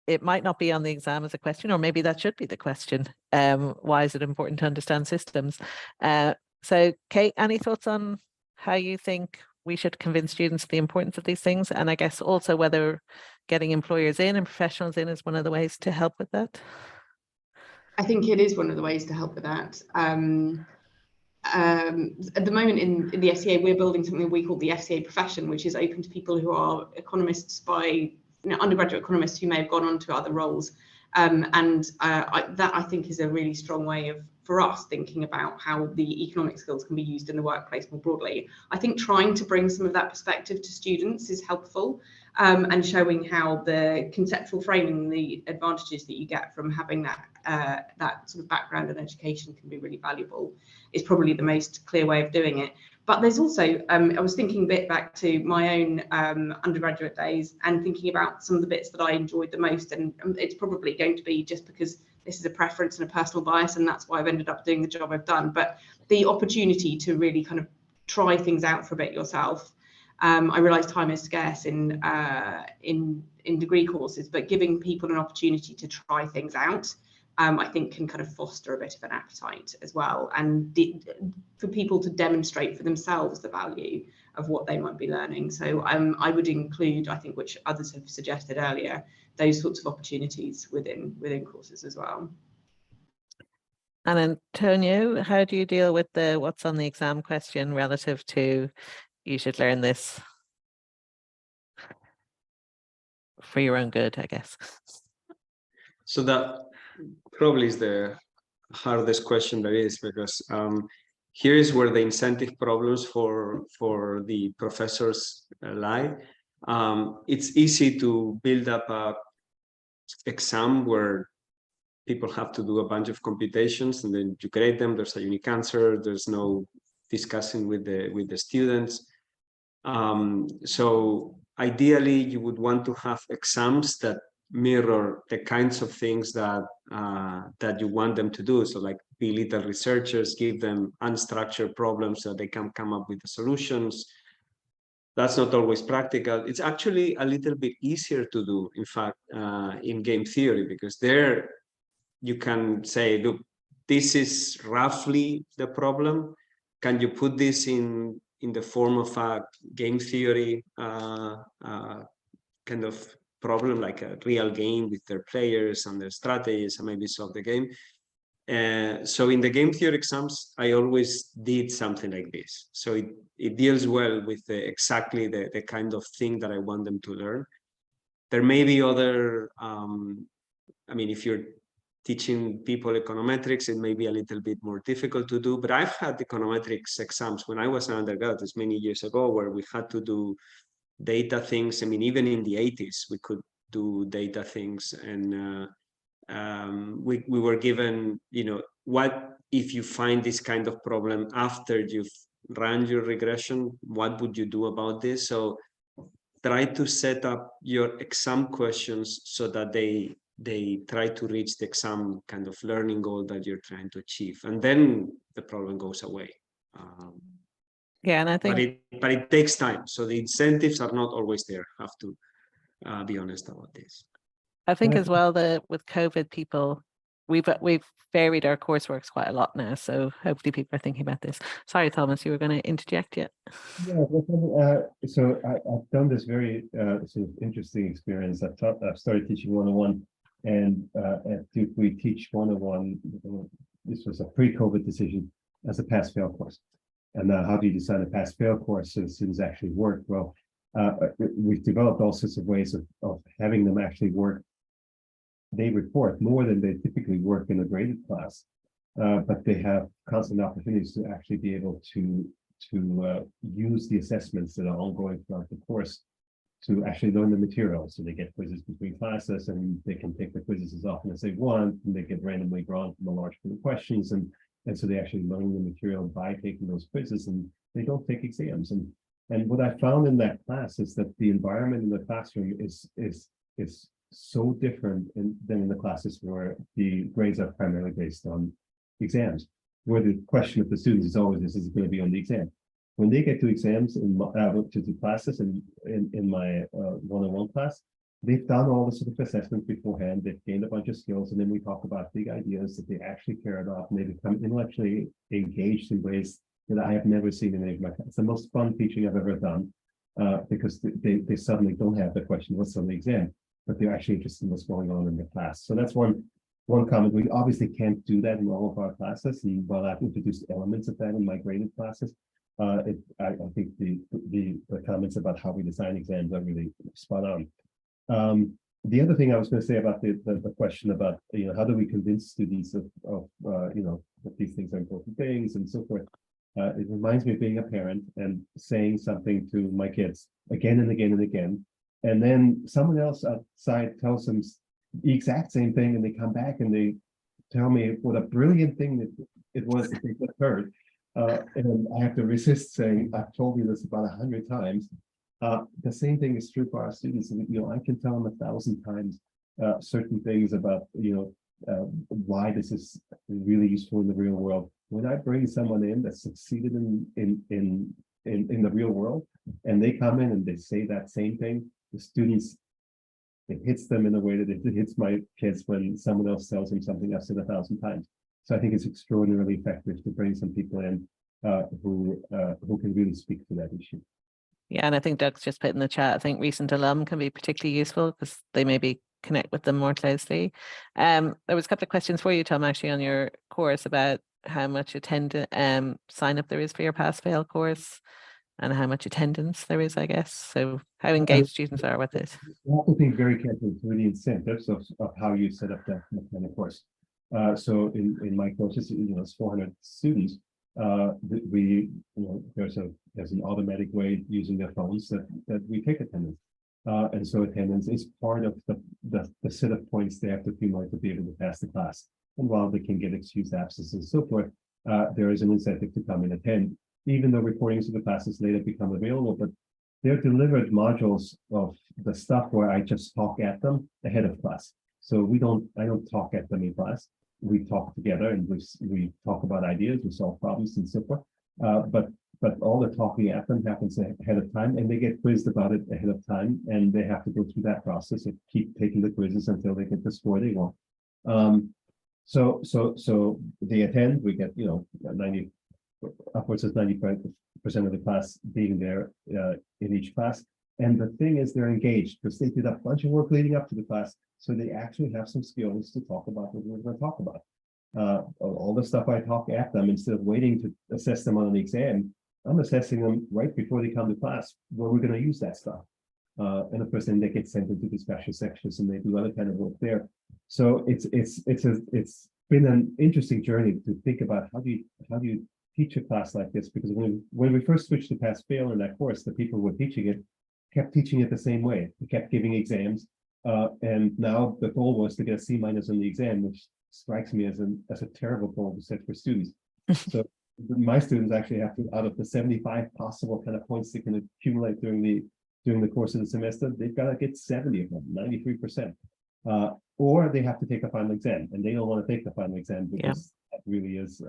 it might not be on the exam as a question, or maybe that should be the question. Why is it important to understand systems? So Kate, any thoughts on how you think we should convince students of the importance of these things? And I guess also whether getting employers in and professionals in is one of the ways to help with that? I think it is one of the ways to help with that. at the moment in the FCA, we're building something we call the FCA profession, which is open to people who are economists undergraduate economists who may have gone on to other roles. That I think is a really strong way for us thinking about how the economic skills can be used in the workplace more broadly. I think trying to bring some of that perspective to students is helpful, and showing how the conceptual framing, the advantages that you get from having that sort of background and education can be really valuable is probably the most clear way of doing it. But there's also, I was thinking a bit back to my own undergraduate days and thinking about some of the bits that I enjoyed the most. And it's probably going to be just because this is a preference and a personal bias, and that's why I've ended up doing the job I've done. But the opportunity to really kind of try things out for a bit yourself. I realise time is scarce in degree courses, but giving people an opportunity to try things out, I think can kind of foster a bit of an appetite as well, and for people to demonstrate for themselves the value of what they might be learning. So I would include, I think, which others have suggested earlier, those sorts of opportunities within courses as well. And Antonio, how do you deal with the what's on the exam question relative to you should learn this for your own good, I guess? So that probably is the hardest question there is, because here is where the incentive problems for the professors lie. It's easy to build up a exam where people have to do a bunch of computations and then you grade them. There's a unique answer. There's no discussing with the students. So ideally, you would want to have exams that mirror the kinds of things that that you want them to do. So like be little researchers, give them unstructured problems so they can come up with the solutions. That's not always practical. It's actually a little bit easier to do, in fact, in game theory, because there you can say, look, this is roughly the problem. Can you put this in the form of a game theory kind of problem, like a real game with their players and their strategies, and maybe solve the game. So in the game theory exams, I always did something like this. So it deals well with exactly the kind of thing that I want them to learn. There may be other, I mean, if you're teaching people econometrics, it may be a little bit more difficult to do, but I've had econometrics exams when I was an undergrad, it's many years ago, where we had to do data things. I mean, even in the 80s, we could do data things, and we were given, you know, what if you find this kind of problem after you've run your regression, what would you do about this? So try to set up your exam questions so that they try to reach the exam kind of learning goal that you're trying to achieve, and then the problem goes away. Yeah, and I think, but it takes time, so the incentives are not always there. I have to be honest about this. I think as well that with COVID, people, we've varied our courseworks quite a lot now, so hopefully people are thinking about this. Sorry, Thomas, you were going to interject yet? Yeah, so I've done this very sort of interesting experience. I've started teaching 101, and at Duke we teach 101. This was a pre-COVID decision as a pass-fail course. And now, how do you design a pass-fail course so the students actually work? Well, we've developed all sorts of ways of having them actually work. They report more than they typically work in a graded class, but they have constant opportunities to actually be able to use the assessments that are ongoing throughout the course to actually learn the material. So they get quizzes between classes, and they can take the quizzes as often as they want, and they get randomly drawn from a large pool of questions, and so they actually learn the material by taking those quizzes, and they don't take exams. And what I found in that class is that the environment in the classroom is so different than in the classes where the grades are primarily based on exams, where the question of the students is always, is it going to be on the exam? When they get to exams to classes in my 101 class, they've done all the sort of assessments beforehand. They've gained a bunch of skills, and then we talk about big ideas that they actually care about, and they become intellectually engaged in ways that I have never seen in any of my class. It's the most fun teaching I've ever done, because they suddenly don't have the question, what's on the exam, but they're actually interested in what's going on in the class. So that's one one comment, we obviously can't do that in all of our classes, and while I've introduced elements of that in my graded classes, I think the comments about how we design exams are really spot on. The other thing I was going to say about the question about, how do we convince students of that these things are important things and so forth. It reminds me of being a parent and saying something to my kids again and again and again, and then someone else outside tells them the exact same thing, and they come back and they tell me what a brilliant thing that it was that they just heard. And I have to resist saying, I've told you this about 100 times. The same thing is true for our students. I can tell them 1,000 times certain things about, why this is really useful in the real world. When I bring someone in that succeeded in the real world, and they come in and they say that same thing, the students, it hits them in a way that it hits my kids when someone else tells them something I've said 1,000 times. So I think it's extraordinarily effective to bring some people in who can really speak to that issue. Yeah, and I think Doug's just put in the chat, I think recent alum can be particularly useful because they maybe connect with them more closely. There was a couple of questions for you, Tom, actually on your course about how much sign up there is for your pass-fail course and how much attendance there is, I guess. So how engaged students are with it. You have to think very carefully through the incentives of how you set up that kind of course. So in my courses, it's 400 students. There's an automatic way using their phones that we take attendance. And so attendance is part of the set of points they have to accumulate to be able to pass the class. And while they can get excused absences and so forth, there is an incentive to come and attend, even though recordings of the classes later become available. But they're delivered modules of the stuff where I just talk at them ahead of class. So I don't talk at them in class. We talk together and we talk about ideas, we solve problems and so forth. But all the talking at them happens ahead of time, and they get quizzed about it ahead of time, and they have to go through that process and keep taking the quizzes until they get the score they want. So they attend. We get 90, upwards of 95% of the class being there in each class. And the thing is, they're engaged because they did a bunch of work leading up to the class, so they actually have some skills to talk about what we're going to talk about. All the stuff I talk at them, instead of waiting to assess them on an exam, I'm assessing them right before they come to class where we're going to use that stuff. And of course, then they get sent into discussion sections and they do other kind of work there. So it's been an interesting journey to think about how do you teach a class like this, because when we first switched to pass-fail in that course, the people who were teaching it kept teaching it the same way. They kept giving exams, and now the goal was to get a C- on the exam, which strikes me as a terrible goal to set for students. So my students actually have to, out of the 75 possible kind of points they can accumulate during the course of the semester, they've got to get 70 of them, 93%. Or they have to take a final exam, and they don't want to take the final exam because that really is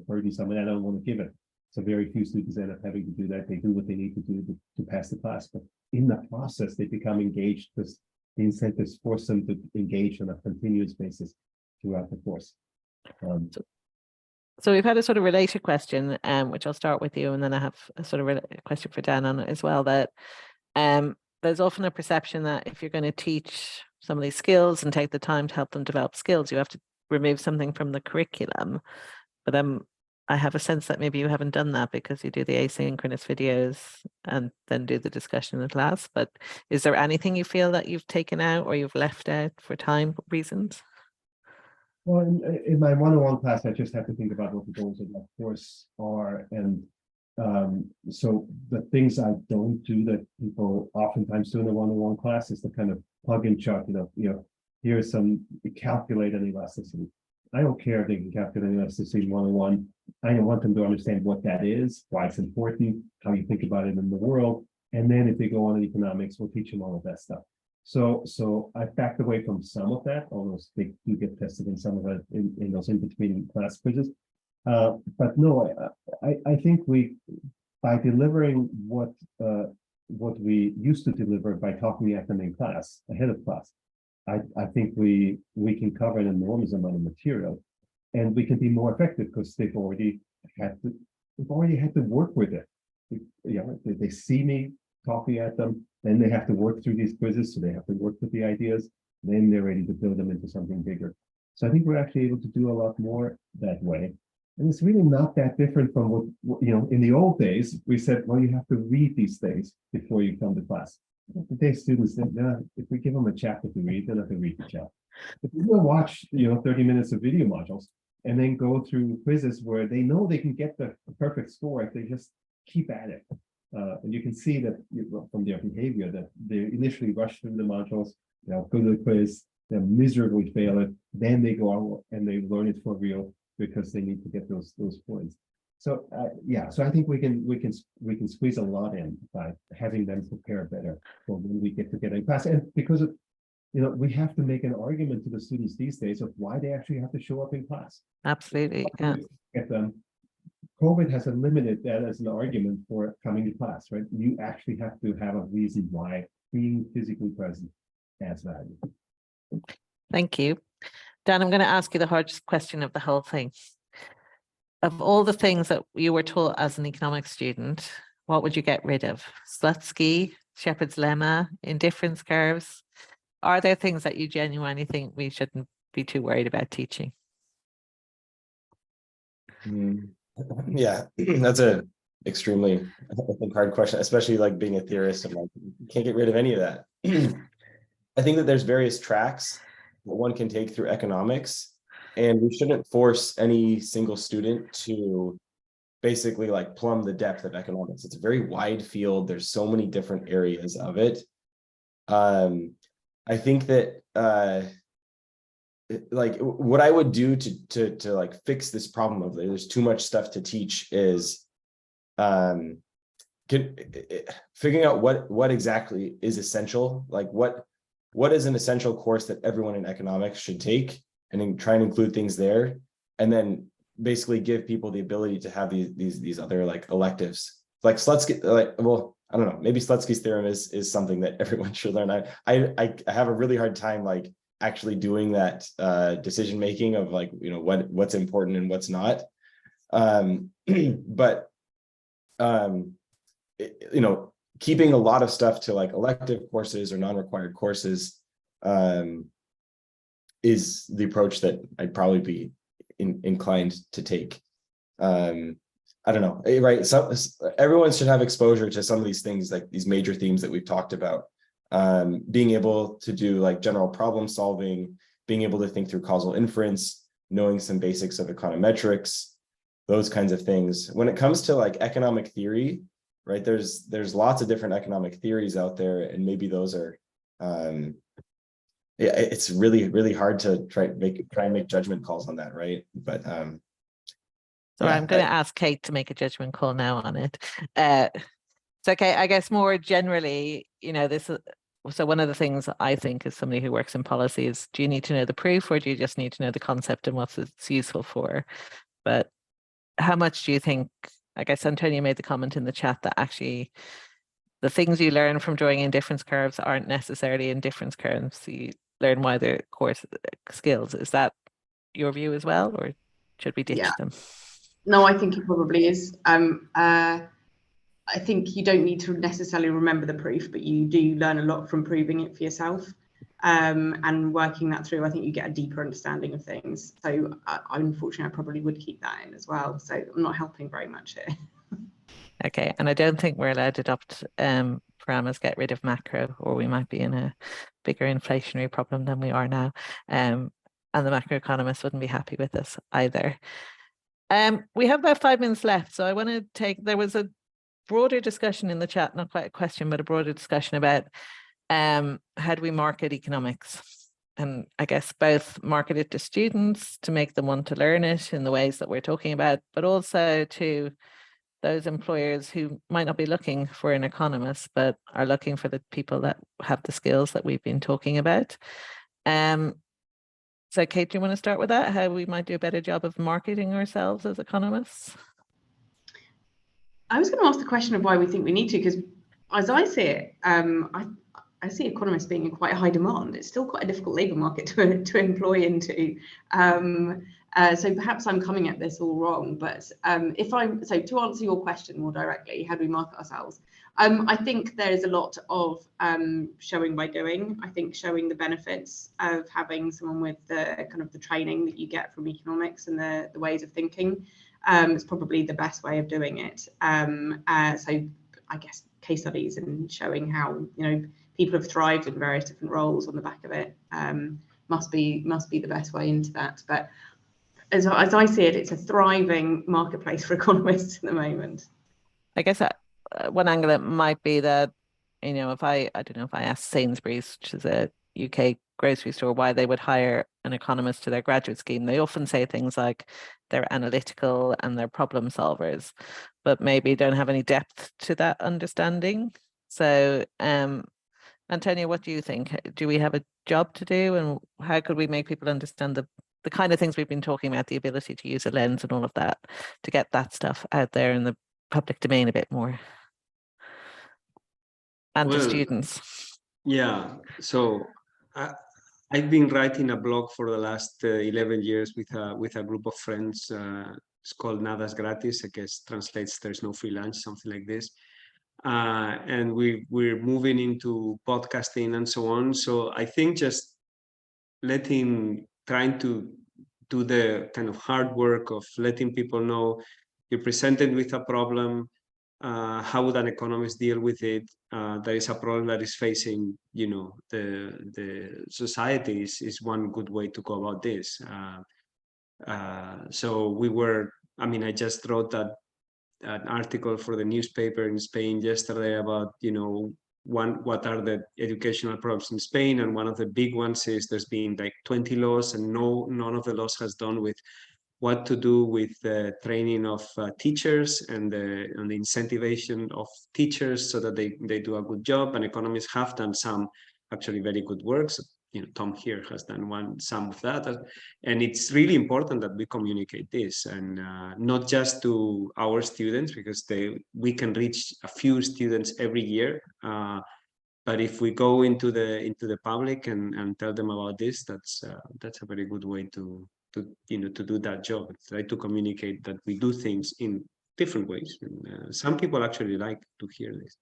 burdensome, and I don't want to give it. So very few students end up having to do that. They do what they need to do to pass the class, but in the process, they become engaged because the incentives force them to engage on a continuous basis throughout the course. So we've had a sort of related question, which I'll start with you, and then I have a sort of a question for Dan on it as well, that there's often a perception that if you're going to teach some of these skills and take the time to help them develop skills, you have to remove something from the curriculum. But I have a sense that maybe you haven't done that because you do the asynchronous videos and then do the discussion in class. But is there anything you feel that you've taken out or you've left out for time reasons? Well, in my one-on-one class, I just have to think about what the goals of that course are. And so the things I don't do that people oftentimes do in the one-on-one class is the kind of plug and chug, here's some calculate an elasticity. I don't care if they can calculate elasticity one-on-one. I want them to understand what that is, why it's important, how you think about it in the world. And then if they go on in economics, we'll teach them all of that stuff. So I've backed away from some of that, although they do get tested in some of it in those in-between class quizzes. But no, I think by delivering what we used to deliver by talking at them in class, ahead of class, I think we can cover an enormous amount of material, and we can be more effective because they've already had to work with it. They see me talking at them, then they have to work through these quizzes, so they have to work with the ideas, then they're ready to build them into something bigger. So I think we're actually able to do a lot more that way. And it's really not that different from what in the old days, we said, well, you have to read these things before you come to class. Today's students, if we give them a chapter to read, they're not going to read the chapter. If we will watch, 30 minutes of video modules and then go through quizzes where they know they can get the perfect score if they just keep at it. And you can see that from their behavior that they initially rush through the modules, they'll go to the quiz, they'll miserably fail it, then they go out and they learn it for real because they need to get those points. So so I think we can squeeze a lot in by having them prepare better for when we get together in class. And because of, we have to make an argument to the students these days of why they actually have to show up in class. Absolutely. Yeah. Get them. COVID has eliminated that as an argument for coming to class, right? You actually have to have a reason why being physically present adds value. Thank you. Dan, I'm going to ask you the hardest question of the whole thing. Of all the things that you were taught as an economics student, what would you get rid of? Slutsky, Shepard's Lemma, indifference curves? Are there things that you genuinely think we shouldn't be too worried about teaching? Yeah, that's a extremely hard question, especially like being a theorist. I'm like, you can't get rid of any of that. I think that there's various tracks that one can take through economics, and we shouldn't force any single student to basically like plumb the depth of economics. It's a very wide field. There's so many different areas of it. I think that like what I would do to like fix this problem of there's too much stuff to teach is figuring out what exactly is essential, like what is an essential course that everyone in economics should take, and then try and include things there, and then basically give people the ability to have these other like electives. Like Slutsky, well, I don't know, maybe Slutsky's theorem is something that everyone should learn. I have a really hard time like actually doing that decision making of like, what's important and what's not. But keeping a lot of stuff to like elective courses or non-required courses is the approach that I'd probably be inclined to take. I don't know, right? So everyone should have exposure to some of these things, like these major themes that we've talked about. Being able to do like general problem solving, being able to think through causal inference, knowing some basics of econometrics, those kinds of things. When it comes to like economic theory, right, there's lots of different economic theories out there, and maybe those are it's really hard to try and make judgment calls on that, right? But so I'm going to ask Kate to make a judgment call now on it. So okay, I guess more generally, this is, so one of the things I think as somebody who works in policy is, do you need to know the proof, or do you just need to know the concept and what it's useful for? But how much do you think, I guess Antonio made the comment in the chat that actually the things you learn from drawing indifference curves aren't necessarily indifference curves. You learn wider course skills. Is that your view as well, or should we ditch them? No, I think it probably is. I think you don't need to necessarily remember the proof, but you do learn a lot from proving it for yourself, and working that through. I think you get a deeper understanding of things. So unfortunately, I probably would keep that in as well. So I'm not helping very much here. Okay, and I don't think we're allowed to adopt parameters, get rid of macro, or we might be in a bigger inflationary problem than we are now. And the macroeconomists wouldn't be happy with us either. We have about 5 minutes left, so I want to take, there was a broader discussion in the chat, not quite a question, but a broader discussion about how do we market economics? And I guess both market it to students to make them want to learn it in the ways that we're talking about, but also to those employers who might not be looking for an economist, but are looking for the people that have the skills that we've been talking about. So Kate, do you want to start with that? How we might do a better job of marketing ourselves as economists? I was going to ask the question of why we think we need to, because as I see it, I see economists being in quite high demand. It's still quite a difficult labour market to employ into. So perhaps I'm coming at this all wrong, but so to answer your question more directly, how do we market ourselves? I think there is a lot of showing by doing. I think showing the benefits of having someone with the kind of the training that you get from economics and the ways of thinking is probably the best way of doing it. So I guess case studies and showing how people have thrived in various different roles on the back of it must be the best way into that. But as I see it, it's a thriving marketplace for economists at the moment. I guess one angle it might be that, if I don't know, if I asked Sainsbury's, which is a UK grocery store, why they would hire an economist to their graduate scheme, they often say things like they're analytical and they're problem solvers, but maybe don't have any depth to that understanding. So, Antonia, what do you think? Do we have a job to do, and how could we make people understand the kind of things we've been talking about, the ability to use a lens and all of that, to get that stuff out there in the public domain a bit more, and to students? Yeah, so I've been writing a blog for the last 11 years with a group of friends. It's called Nada's Gratis, I guess translates there's no free lunch, something like this. And we're moving into podcasting and so on. So I think just trying to do the kind of hard work of letting people know you're presented with a problem. How would an economist deal with it? There is a problem that is facing, the society is one good way to go about this. So I just wrote an article for the newspaper in Spain yesterday about, what are the educational problems in Spain, and one of the big ones is there's been like 20 laws and none of the laws has done with what to do with the training of teachers and the incentivization of teachers so that they do a good job. And economists have done some actually very good works. Tom here has done some of that, and it's really important that we communicate this, and not just to our students, because we can reach a few students every year. But if we go into the public and tell them about this, that's a very good way to do that job. Try to communicate that we do things in different ways. And some people actually like to hear this.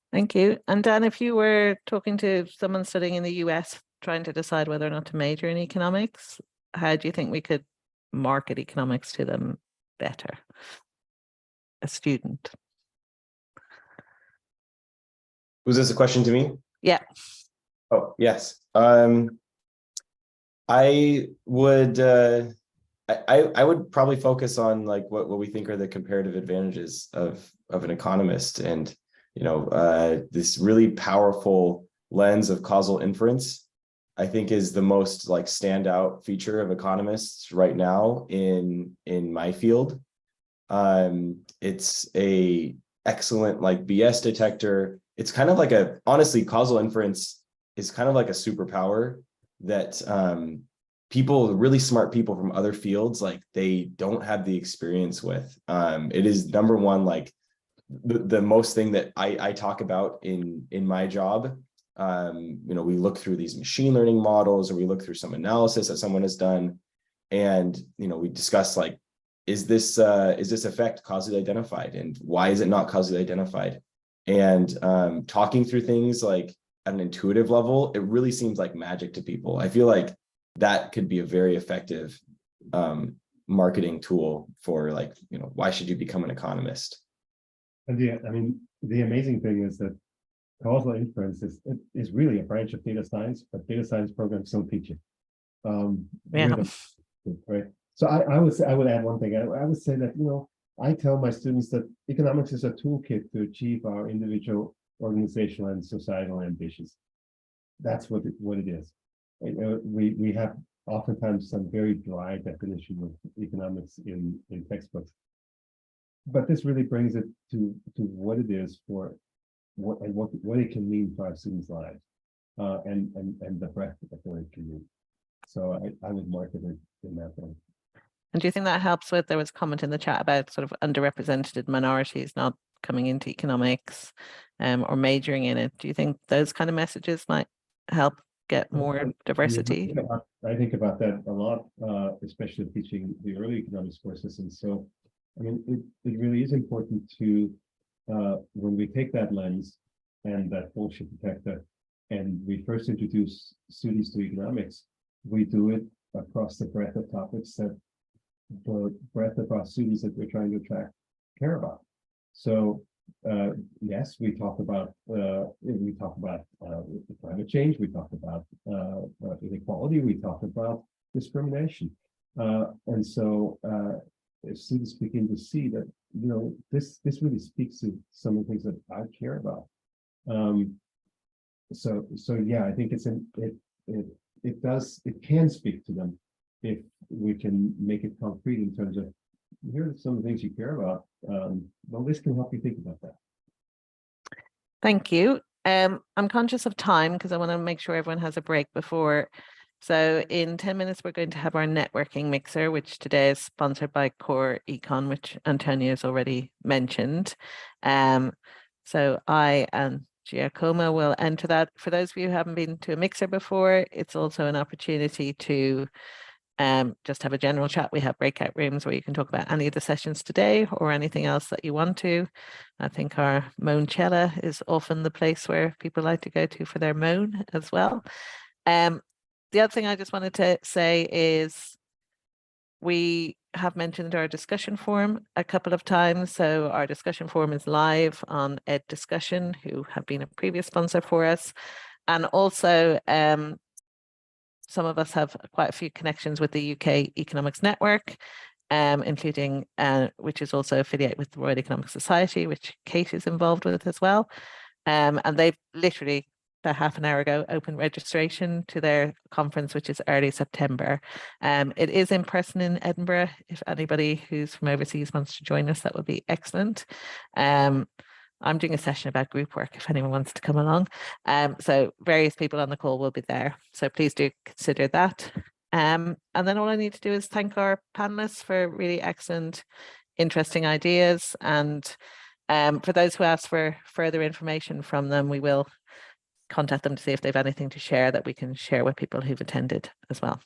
Thank you. And Dan, if you were talking to someone studying in the US, trying to decide whether or not to major in economics, how do you think we could market economics to them better? A student. Was this a question to me? Yeah. Oh, yes. I would I would probably focus on like what we think are the comparative advantages of an economist, and this really powerful lens of causal inference, I think, is the most like standout feature of economists right now in my field. It's a excellent like BS detector. It's kind of like honestly, causal inference is kind of like a superpower that really smart people from other fields, like they don't have the experience with. It is number one, like the most thing that I talk about in my job. We look through these machine learning models, or we look through some analysis that someone has done, and we discuss like, is this effect causally identified, and why is it not causally identified? And talking through things like at an intuitive level, it really seems like magic to people. I feel like that could be a very effective marketing tool for like, why should you become an economist? And the amazing thing is that causal inference is really a branch of data science, but data science programs don't teach it. Right. So I would add one thing. I would say that, I tell my students that economics is a toolkit to achieve our individual, organizational, and societal ambitions. That's what it is. We have oftentimes some very dry definition of economics in textbooks, but this really brings it to what it is for what it can mean for our students' lives, and the breadth of what it can mean. So I would market it in that way. And do you think that helps with, there was a comment in the chat about sort of underrepresented minorities not coming into economics or majoring in it? Do you think those kind of messages might help get more diversity. I think about that a lot, especially teaching the early economics courses. And so, I mean, it really is important to, when we take that lens and that bullshit detector, and we first introduce students to economics, we do it across the breadth of topics that the breadth of our students that we're trying to attract care about. So yes, we talk about climate change, we talk about inequality, we talk about discrimination, and so if students begin to see that, you know, this really speaks to some of the things that I care about. So yeah, I think it can speak to them if we can make it concrete in terms of, here are some of the things you care about. Well, this can help you think about that. Thank you. I'm conscious of time because I want to make sure everyone has a break before. So in 10 minutes, we're going to have our networking mixer, which today is sponsored by Core Econ, which Antonio has already mentioned. So I and Giacomo will enter that. For those of you who haven't been to a mixer before, it's also an opportunity to just have a general chat. We have breakout rooms where you can talk about any of the sessions today or anything else that you want to. I think our Moancella is often the place where people like to go to for their moan as well. The other thing I just wanted to say is we have mentioned our discussion forum a couple of times. So our discussion forum is live on Ed Discussion, who have been a previous sponsor for us. And also, some of us have quite a few connections with the UK Economics Network, including, which is also affiliated with the Royal Economic Society, which Kate is involved with as well. And they've literally, about half an hour ago, opened registration to their conference, which is early September. It is in person in Edinburgh. If anybody who's from overseas wants to join us, that would be excellent. I'm doing a session about group work if anyone wants to come along. So various people on the call will be there. So please do consider that. And then all I need to do is thank our panelists for really excellent, interesting ideas. And for those who ask for further information from them, we will contact them to see if they have anything to share that we can share with people who've attended as well.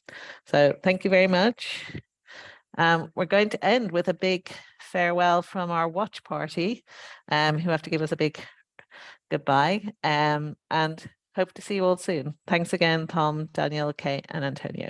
So thank you very much. We're going to end with a big farewell from our watch party, who have to give us a big goodbye, and hope to see you all soon. Thanks again, Tom, Daniel, Kate, and Antonio.